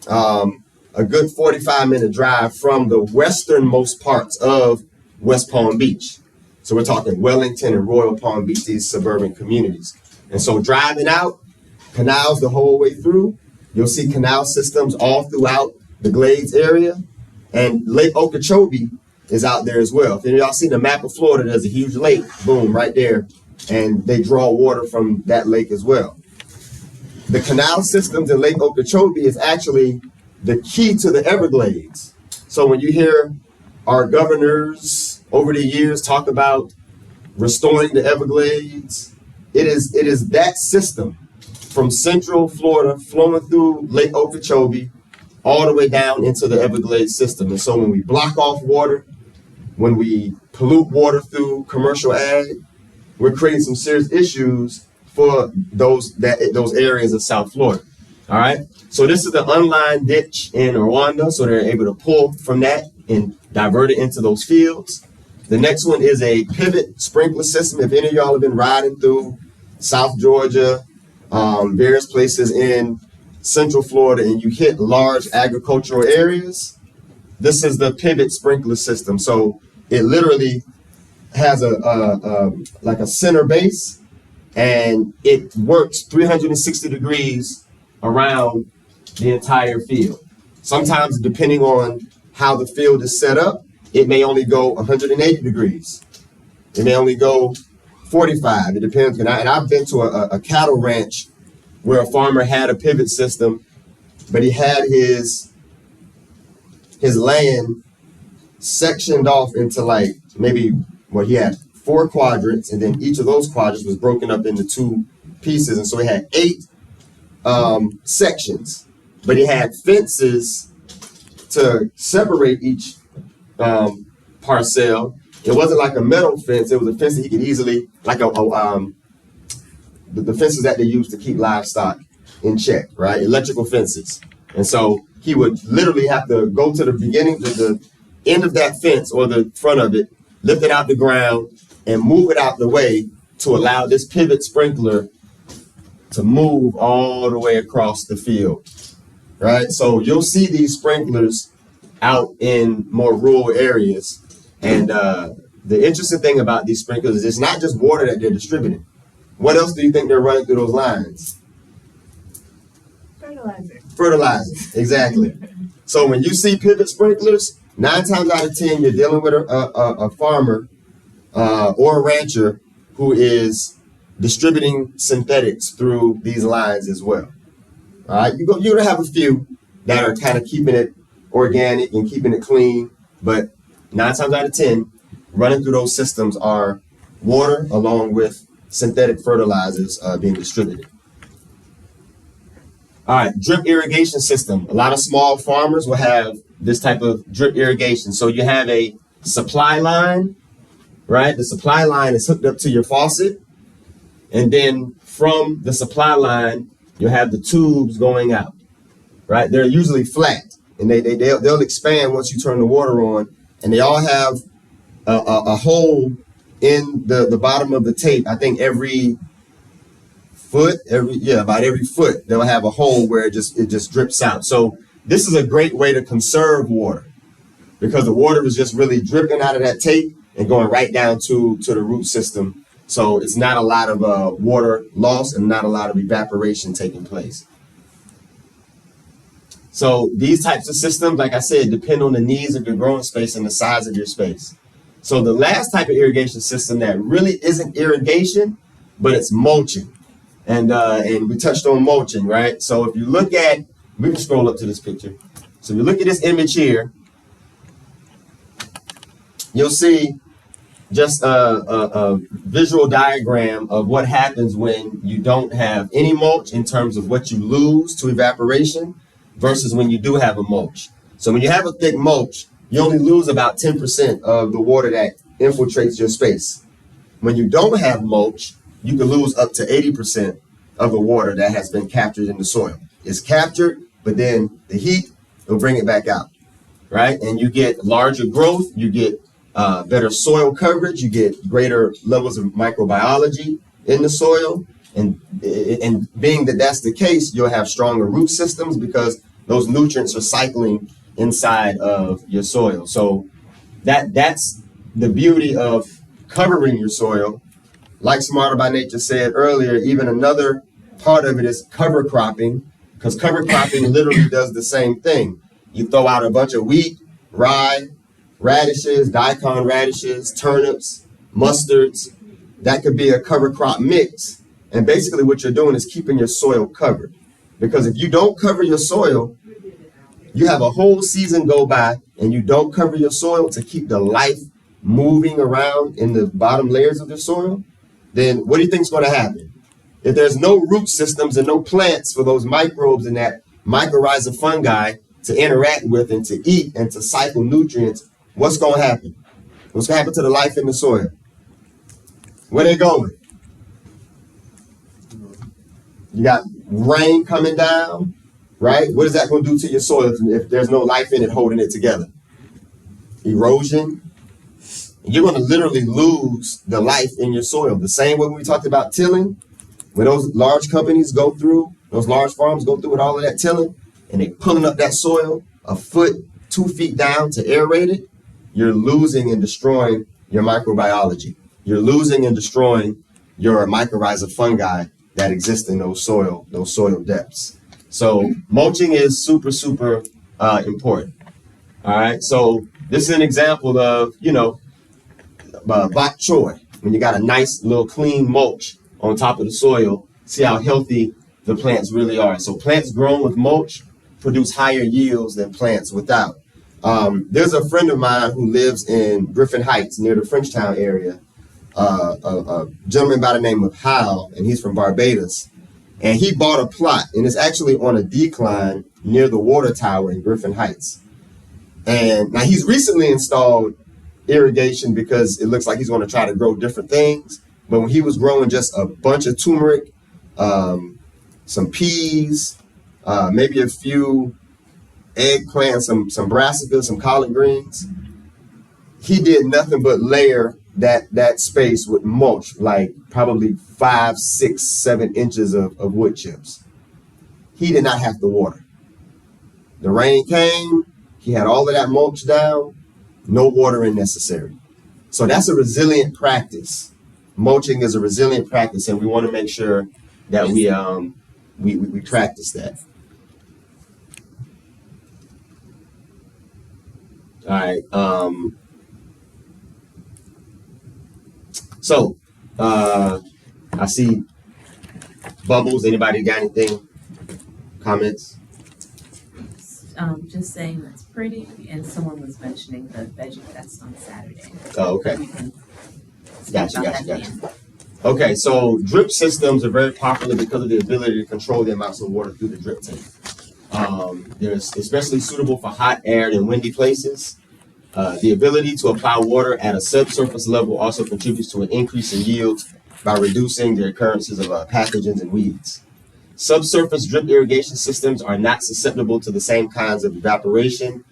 a good 45-minute drive from the westernmost parts of West Palm Beach. So we're talking Wellington and Royal Palm Beach, these suburban communities. And so driving out, canals the whole way through, you'll see canal systems all throughout the Glades area. And Lake Okeechobee is out there as well. If any of y'all see the map of Florida, there's a huge lake, boom, right there. And they draw water from that lake as well. The canal systems in Lake Okeechobee is actually the key to the Everglades. So when you hear our governors over the years talk about restoring the Everglades, it is that system from central Florida flowing through Lake Okeechobee all the way down into the Everglades system. And so when we block off water, when we pollute water through commercial ag, we're creating some serious issues for those areas of South Florida. All right. So this is the unlined ditch in Rwanda. So they're able to pull from that and divert it into those fields. The next one is a pivot sprinkler system. If any of y'all have been riding through South Georgia, various places in Central Florida, and you hit large agricultural areas, this is the pivot sprinkler system. So it literally has like a center base, and it works 360 degrees around the entire field. Sometimes, depending on how the field is set up, it may only go 180 degrees. It may only go 45. It depends. And I've been to a cattle ranch where a farmer had a pivot system, but he had his land sectioned off into like he had 4 quadrants, and then each of those quadrants was broken up into 2 pieces, and so he had 8 sections, but he had fences to separate each parcel. It wasn't like a metal fence; it was a fence that he could easily, like the fences that they use to keep livestock in check, right? Electrical fences. And so he would literally have to go to the beginning, to the end of that fence or the front of it, lift it out the ground, and move it out the way to allow this pivot sprinkler to move all the way across the field, right? So you'll see these sprinklers out in more rural areas. And the interesting thing about these sprinklers is it's not just water that they're distributing. What else do you think they're running through those lines? Fertilizer, exactly. So when you see pivot sprinklers, 9 times out of 10, you're dealing with a farmer or a rancher who is distributing synthetics through these lines as well. All right, you're gonna have a few that are kind of keeping it organic and keeping it clean, but 9 times out of 10, running through those systems are water along with synthetic fertilizers being distributed. All right, drip irrigation system. A lot of small farmers will have this type of drip irrigation. So you have a supply line, right? The supply line is hooked up to your faucet. And then from the supply line, you have the tubes going out, right? They're usually flat, and they'll expand once you turn the water on. And they all have a hole in the bottom of the tape. I think about every foot, they'll have a hole where it just drips out. So this is a great way to conserve water, because the water is just really dripping out of that tape and going right down to the root system. So it's not a lot of water loss and not a lot of evaporation taking place. So these types of systems, like I said, depend on the needs of your growing space and the size of your space. So the last type of irrigation system that really isn't irrigation, but it's mulching. And we touched on mulching, right? So if you look at, we can scroll up to this picture. So if you look at this image here, you'll see just a visual diagram of what happens when you don't have any mulch in terms of what you lose to evaporation versus when you do have a mulch. So when you have a thick mulch, you only lose about 10% of the water that infiltrates your space. When you don't have mulch, you can lose up to 80% of the water that has been captured in the soil. It's captured, but then the heat will bring it back out, right? And you get larger growth, you get better soil coverage, you get greater levels of microbiology in the soil. And being that that's the case, you'll have stronger root systems because those nutrients are cycling inside of your soil. So that's the beauty of covering your soil. Like Smarter by Nature said earlier, even another part of it is cover cropping, because cover cropping literally does the same thing. You throw out a bunch of wheat, rye, radishes, daikon radishes, turnips, mustards. That could be a cover crop mix. And basically what you're doing is keeping your soil covered. Because if you don't cover your soil, you have a whole season go by and you don't cover your soil to keep the life moving around in the bottom layers of the soil, then what do you think is going to happen? If there's no root systems and no plants for those microbes and that mycorrhiza fungi to interact with and to eat and to cycle nutrients, what's going to happen? What's going to happen to the life in the soil? Where they going? You got rain coming down, right? What is that going to do to your soil if there's no life in it holding it together? Erosion. You're going to literally lose the life in your soil. The same way we talked about tilling, when those large companies go through, those large farms go through with all of that tilling, and they pulling up that soil a foot, 2 feet down to aerate it, you're losing and destroying your microbiology. You're losing and destroying your mycorrhiza fungi that exist in those soil depths. So mulching is super, super important. All right. So this is an example of, bok choy. When you got a nice little clean mulch on top of the soil, see how healthy the plants really are. So plants grown with mulch produce higher yields than plants without. There's a friend of mine who lives in Griffin Heights near the Frenchtown area, a gentleman by the name of Hal, and he's from Barbados. And he bought a plot, and it's actually on a decline near the water tower in Griffin Heights. And now he's recently installed irrigation because it looks like he's going to try to grow different things. But when he was growing just a bunch of turmeric, some peas, maybe a few eggplants, some brassicas, some collard greens, he did nothing but layer that space with mulch, like probably 5, 6, 7 inches of wood chips. He did not have to water. The rain came, he had all of that mulch down, no watering necessary. So that's a resilient practice. Mulching is a resilient practice, and we want to make sure that we practice that. All right. So I see bubbles. Anybody got anything? Comments? Just saying that's pretty, and someone was mentioning the Veggie Fest on Saturday. Oh, okay. We can Gotcha. Okay, so drip systems are very popular because of the ability to control the amounts of water through the drip tank. They're especially suitable for hot, arid, and windy places. The ability to apply water at a subsurface level also contributes to an increase in yield by reducing the occurrences of pathogens and weeds. Subsurface drip irrigation systems are not susceptible to the same kinds of evaporation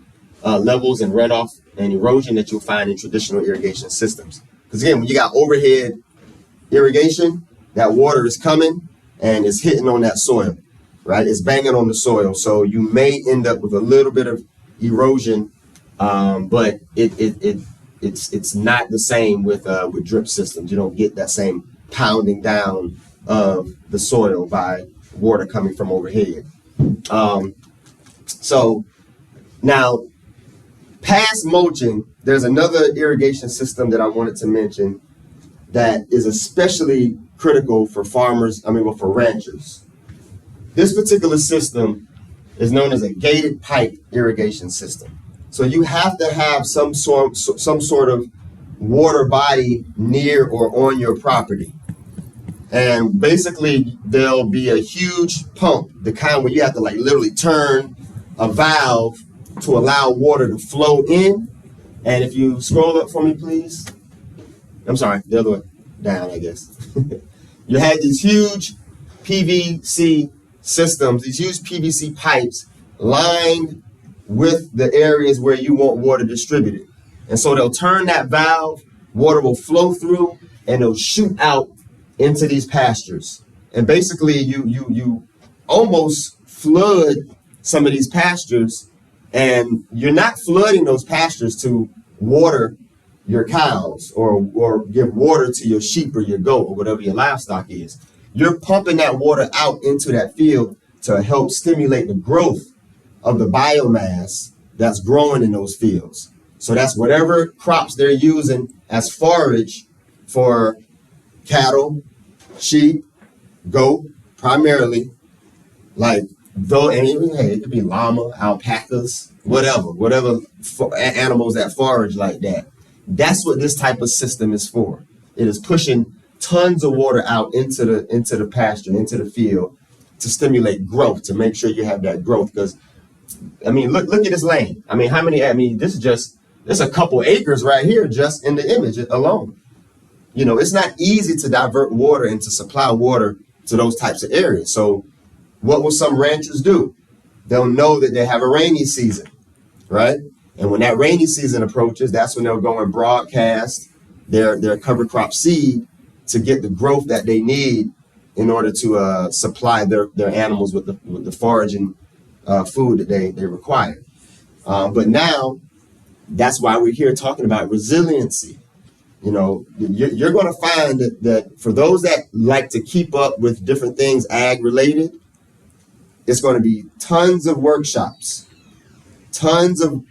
levels and runoff and erosion that you'll find in traditional irrigation systems. Because again, when you got overhead irrigation, that water is coming and it's hitting on that soil, right? It's banging on the soil. So you may end up with a little bit of erosion, but it's not the same with drip systems. You don't get that same pounding down of the soil by water coming from overhead. So now, past mulching, there's another irrigation system that I wanted to mention that is especially critical for farmers, for ranchers. This particular system is known as a gated pipe irrigation system. So you have to have some sort of water body near or on your property. And basically there'll be a huge pump, the kind where you have to literally turn a valve to allow water to flow in. And if you scroll up for me, please. I'm sorry, the other way down, I guess. You had these huge PVC systems, these huge PVC pipes lined with the areas where you want water distributed. And so they'll turn that valve, water will flow through, and it'll shoot out into these pastures. And basically you almost flood some of these pastures, and you're not flooding those pastures to water your cows or give water to your sheep or your goat or whatever your livestock is. You're pumping that water out into that field to help stimulate the growth of the biomass that's growing in those fields. So that's whatever crops they're using as forage for cattle, sheep, goat, primarily, and even, it could be llama, alpacas, whatever animals that forage like that. That's what this type of system is for. It is pushing tons of water out into the pasture, into the field, to stimulate growth, to make sure you have that growth. Because, look at this land. There's a couple acres right here just in the image alone. It's not easy to divert water and to supply water to those types of areas. So what will some ranchers do? They'll know that they have a rainy season, right? And when that rainy season approaches, that's when they'll go and broadcast their cover crop seed to get the growth that they need in order to supply their animals with the foraging food that they require. But now, that's why we're here talking about resiliency. You know, you're going to find that for those that like to keep up with different things ag related, it's going to be tons of workshops, tons of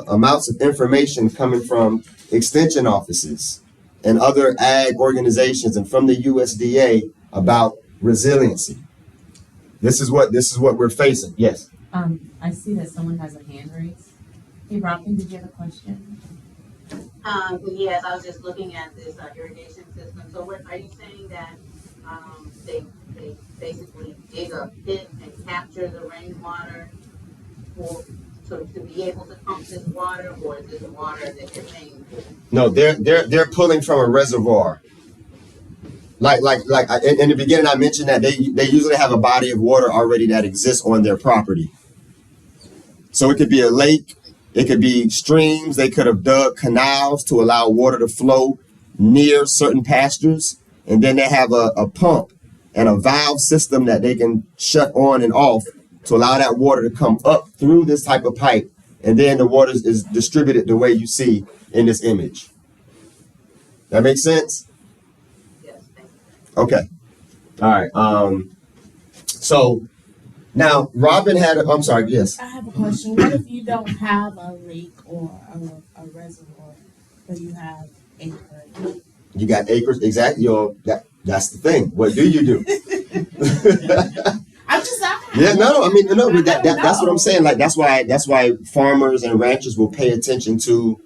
amounts of information coming from extension offices and other ag organizations and from the USDA about resiliency. This is what we're facing. Yes. I see that someone has a hand raised. Hey, Robin, did you have a question? Yes, I was just looking at this irrigation system. So what are you saying that they basically dig a pit and capture the rainwater to be able to pump this water, or is this water that you're paying for? No, they're pulling from a reservoir. Like in the beginning, I mentioned that they usually have a body of water already that exists on their property. So it could be a lake, it could be streams. They could have dug canals to allow water to flow near certain pastures, and then they have a pump and a valve system that they can shut on and off to allow that water to come up through this type of pipe, and then the water is distributed the way you see in this image. That makes sense? Yes, thank you. Okay. All right. So now Robin had I'm sorry, yes. I have a question. What if you don't have a lake or a reservoir, but you have acres? You got acres, exactly. That's the thing. What do you do? I'm just asking. Yeah, no, I mean, no, but that's what I'm saying. Like, that's why farmers and ranchers will pay attention to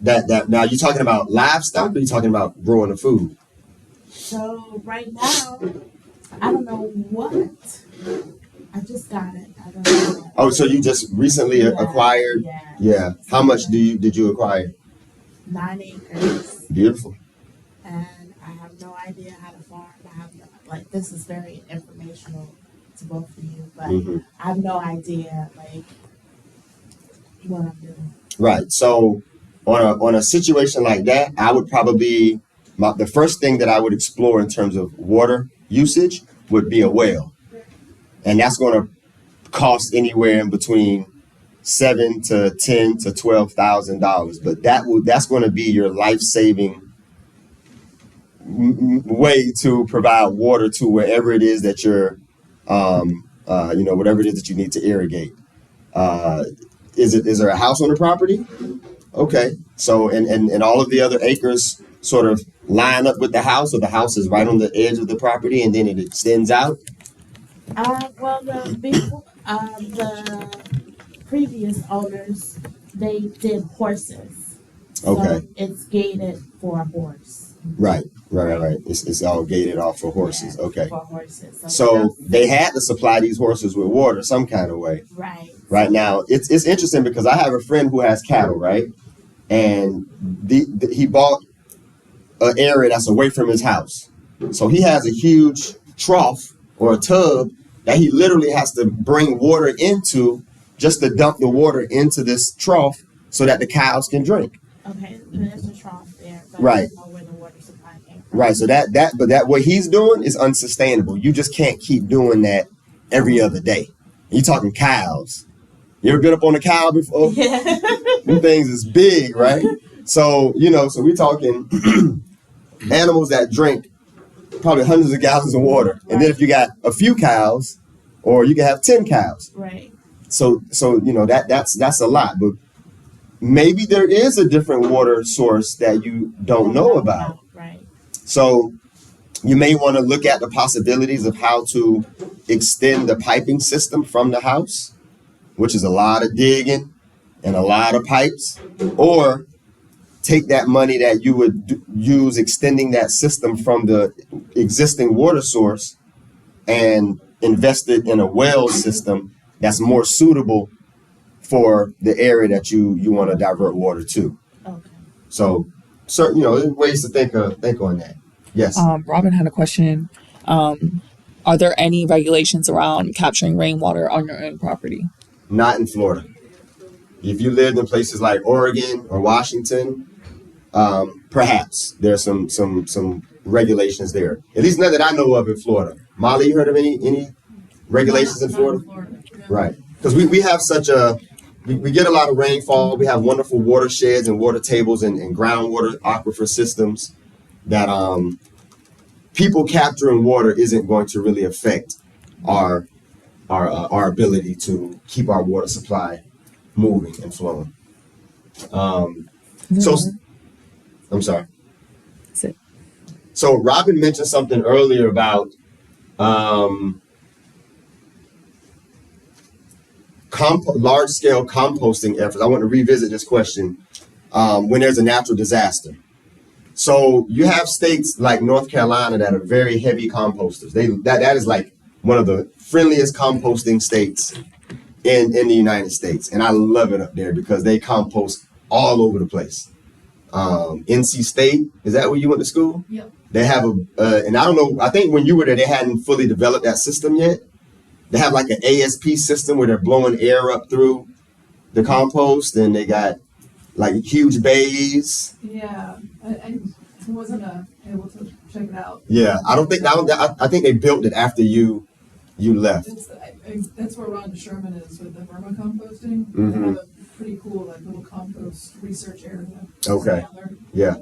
that. Now, you talking about livestock, or you talking about growing the food? So right now, I don't know what. I just got it. I don't know what. Oh, so you just recently acquired? Yeah. How much did you acquire? 9 acres. Beautiful. And I have no idea how to farm. This is very informational to both of you, but I have no idea what I'm doing. Right. So on a situation like that, I would probably the first thing that I would explore in terms of water usage would be a well, and that's going to cost anywhere in between $7,000 to $10,000 to $12,000. But that's going to be your life-saving way to provide water to wherever it is that you're, whatever it is that you need to irrigate. Is there a house on the property? Okay. So, and all of the other acres sort of line up with the house, or the house is right on the edge of the property and then it extends out? The previous owners, they did horses. Okay. So it's gated for a horse. Right. It's all gated off for horses. Yeah, okay. For horses. So they had to supply these horses with water some kind of way. Right. Right now, it's interesting because I have a friend who has cattle, right? And he bought an area that's away from his house. So he has a huge trough or a tub that he literally has to bring water into just to dump the water into this trough so that the cows can drink. Okay, there's a trough there, but right. I don't know where the water supply came from. Right, so that what he's doing is unsustainable. You just can't keep doing that every other day. You're talking cows. You ever been up on a cow before? Yeah. Them things is big, right? So, so we're talking animals that drink probably hundreds of gallons of water. Right. And then if you got a few cows, or you can have 10 cows. Right. So that's a lot. But maybe there is a different water source that you don't know about. Right. So you may want to look at the possibilities of how to extend the piping system from the house, which is a lot of digging and a lot of pipes, or take that money that you would use extending that system from the existing water source and invest it in a well system that's more suitable for the area that you want to divert water to. Okay. So, there's ways to think on that. Yes. Robin had a question. Are there any regulations around capturing rainwater on your own property? Not in Florida. If you lived in places like Oregon or Washington, perhaps there's some regulations there. At least none that I know of in Florida. Molly, you heard of any regulations in Florida? Yeah. Right. Because we have such we get a lot of rainfall. We have wonderful watersheds and water tables and groundwater aquifer systems that people capturing water isn't going to really affect our ability to keep our water supply moving and flowing. So I'm sorry. Sit. So Robin mentioned something earlier about large-scale composting efforts. I want to revisit this question when there's a natural disaster. So you have states like North Carolina that are very heavy composters. That is like one of the friendliest composting states in the United States. And I love it up there because they compost all over the place. NC State, is that where you went to school? Yep. They have and I don't know, I think when you were there, they hadn't fully developed that system yet. They have like an ASP system where they're blowing air up through the compost, and they got like huge bays. Yeah, I wasn't able to check it out. Yeah, I think they built it after you left. That's where Ron Sherman is with the vermicomposting. Mm-hmm. They have a pretty cool like little compost research area. Okay. Yeah,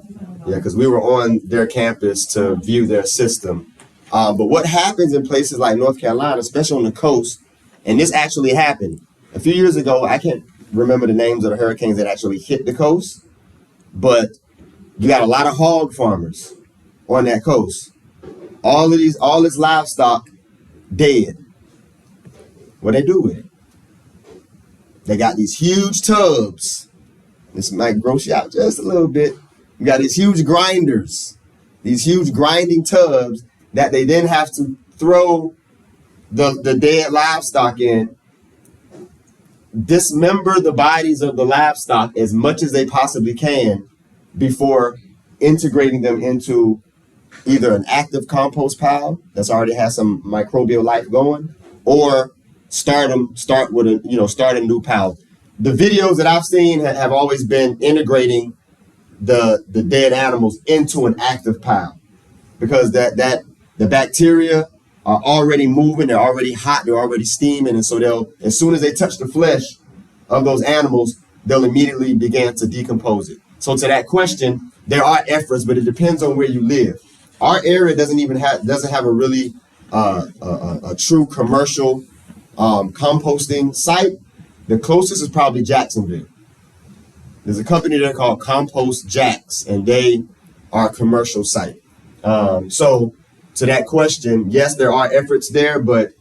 because we were on their campus to view their system. But what happens in places like North Carolina, especially on the coast, and this actually happened a few years ago. I can't remember the names of the hurricanes that actually hit the coast, but you got a lot of hog farmers on that coast. All this livestock dead. What they do with it? They got these huge tubs. This might gross you out just a little bit. You got these huge grinders, these huge grinding tubs that they then have to throw the dead livestock in, dismember the bodies of the livestock as much as they possibly can before integrating them into either an active compost pile that's already has some microbial life going, or start a new pile. The videos that I've seen have always been integrating the dead animals into an active pile, because that the bacteria are already moving, they're already hot, they're already steaming, and so as soon as they touch the flesh of those animals, they'll immediately begin to decompose it. So to that question, there are efforts, but it depends on where you live. Our area doesn't have a really a true commercial composting site. The closest is probably Jacksonville. There's a company there called Compost Jacks, and they are a commercial site. So to that question, yes, there are efforts there, but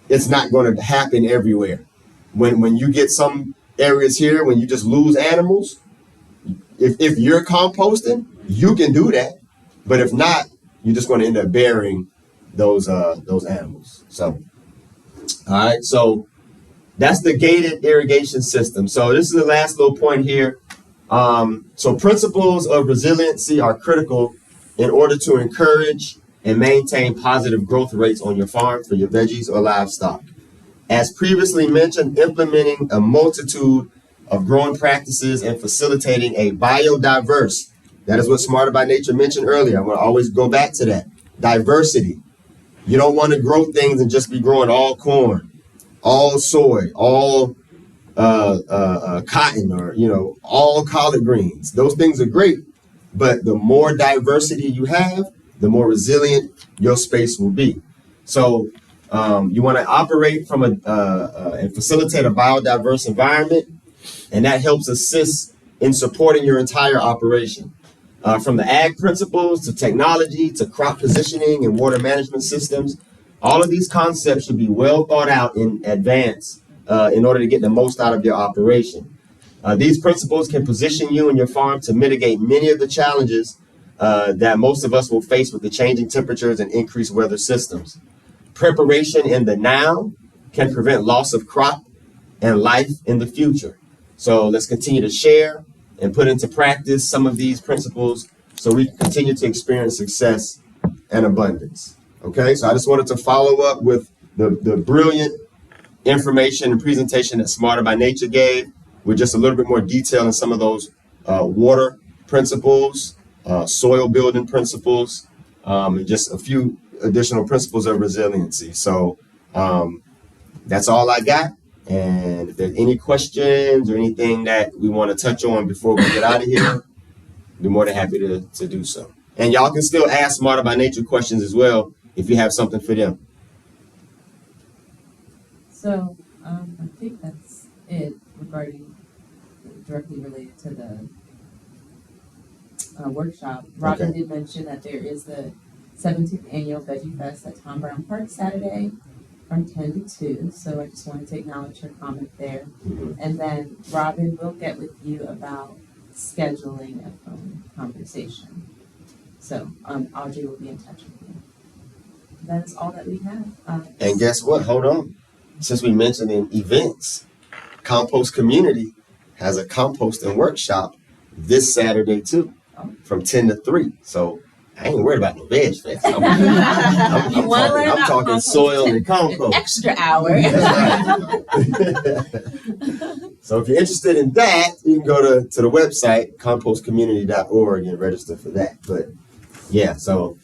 it's not going to happen everywhere. When you get some areas here, when you just lose animals, if you're composting, you can do that. But if not, you're just going to end up burying those animals. So, all right. So that's the gated irrigation system. So this is the last little point here. So principles of resiliency are critical in order to encourage and maintain positive growth rates on your farm for your veggies or livestock. As previously mentioned, implementing a multitude of growing practices and facilitating a biodiverse, that is what Smarter by Nature mentioned earlier. I'm going to always go back to that. Diversity. You don't want to grow things and just be growing all corn, all soy, all cotton, or all collard greens. Those things are great, but the more diversity you have, the more resilient your space will be. So you want to operate from and facilitate a biodiverse environment, and that helps assist in supporting your entire operation. From the ag principles to technology to crop positioning and water management systems, all of these concepts should be well thought out in advance in order to get the most out of your operation. These principles can position you and your farm to mitigate many of the challenges that most of us will face with the changing temperatures and increased weather systems. Preparation in the now can prevent loss of crop and life in the future. So let's continue to share and put into practice some of these principles so we can continue to experience success and abundance. Okay, so I just wanted to follow up with the brilliant information and presentation that Smarter by Nature gave with just a little bit more detail in some of those water principles, soil building principles, and just a few additional principles of resiliency. So that's all I got. And if there's any questions or anything that we want to touch on before we get out of here, I'd be more than happy to do so. And y'all can still ask Smarter by Nature questions as well if you have something for them. So, I think that's it regarding directly related to the workshop. Robin did mention that there is the 17th annual Veggie Fest at Tom Brown Park Saturday from 10 to 2. So I just wanted to acknowledge your comment there. And then Robin will get with you about scheduling a phone conversation. So Audrey will be in touch with you. That is all that we have. And guess what? Hold on. Since we mentioned in events, Compost Community has a composting workshop this Saturday too, from 10 to 3. So I ain't worried about no veg fest. I'm talking soil and compost. Extra hour. So if you're interested in that, you can go to the website, compostcommunity.org, and register for that. But yeah, so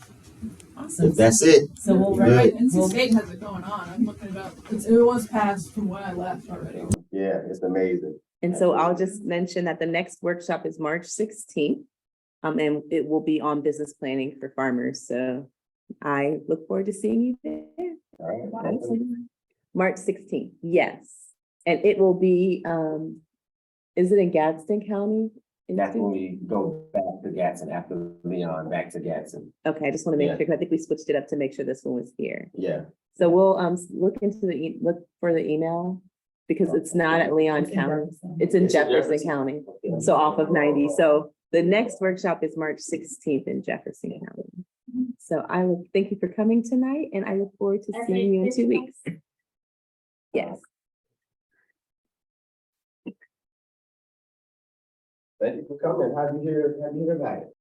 Awesome. if that's it. So we'll NC State has it going on. I'm looking it up. It was passed from when I left already. Yeah, it's amazing. And so I'll just mention that the next workshop is March 16th. And it will be on business planning for farmers. So I look forward to seeing you there. All right. March 16th, yes. And it will be, is it in Gadsden County? That's when we go back to Gadsden after Leon, back to Gadsden. Okay, I just want to make sure, because I think we switched it up to make sure this one was here. Yeah. So we'll look into look for the email, because it's not at Leon County. It's in Jefferson County. So off of 90. So the next workshop is March 16th in Jefferson County. So I will thank you for coming tonight, and I look forward to seeing you in 2 weeks. Yes. Thank you for coming. How do you hear about it?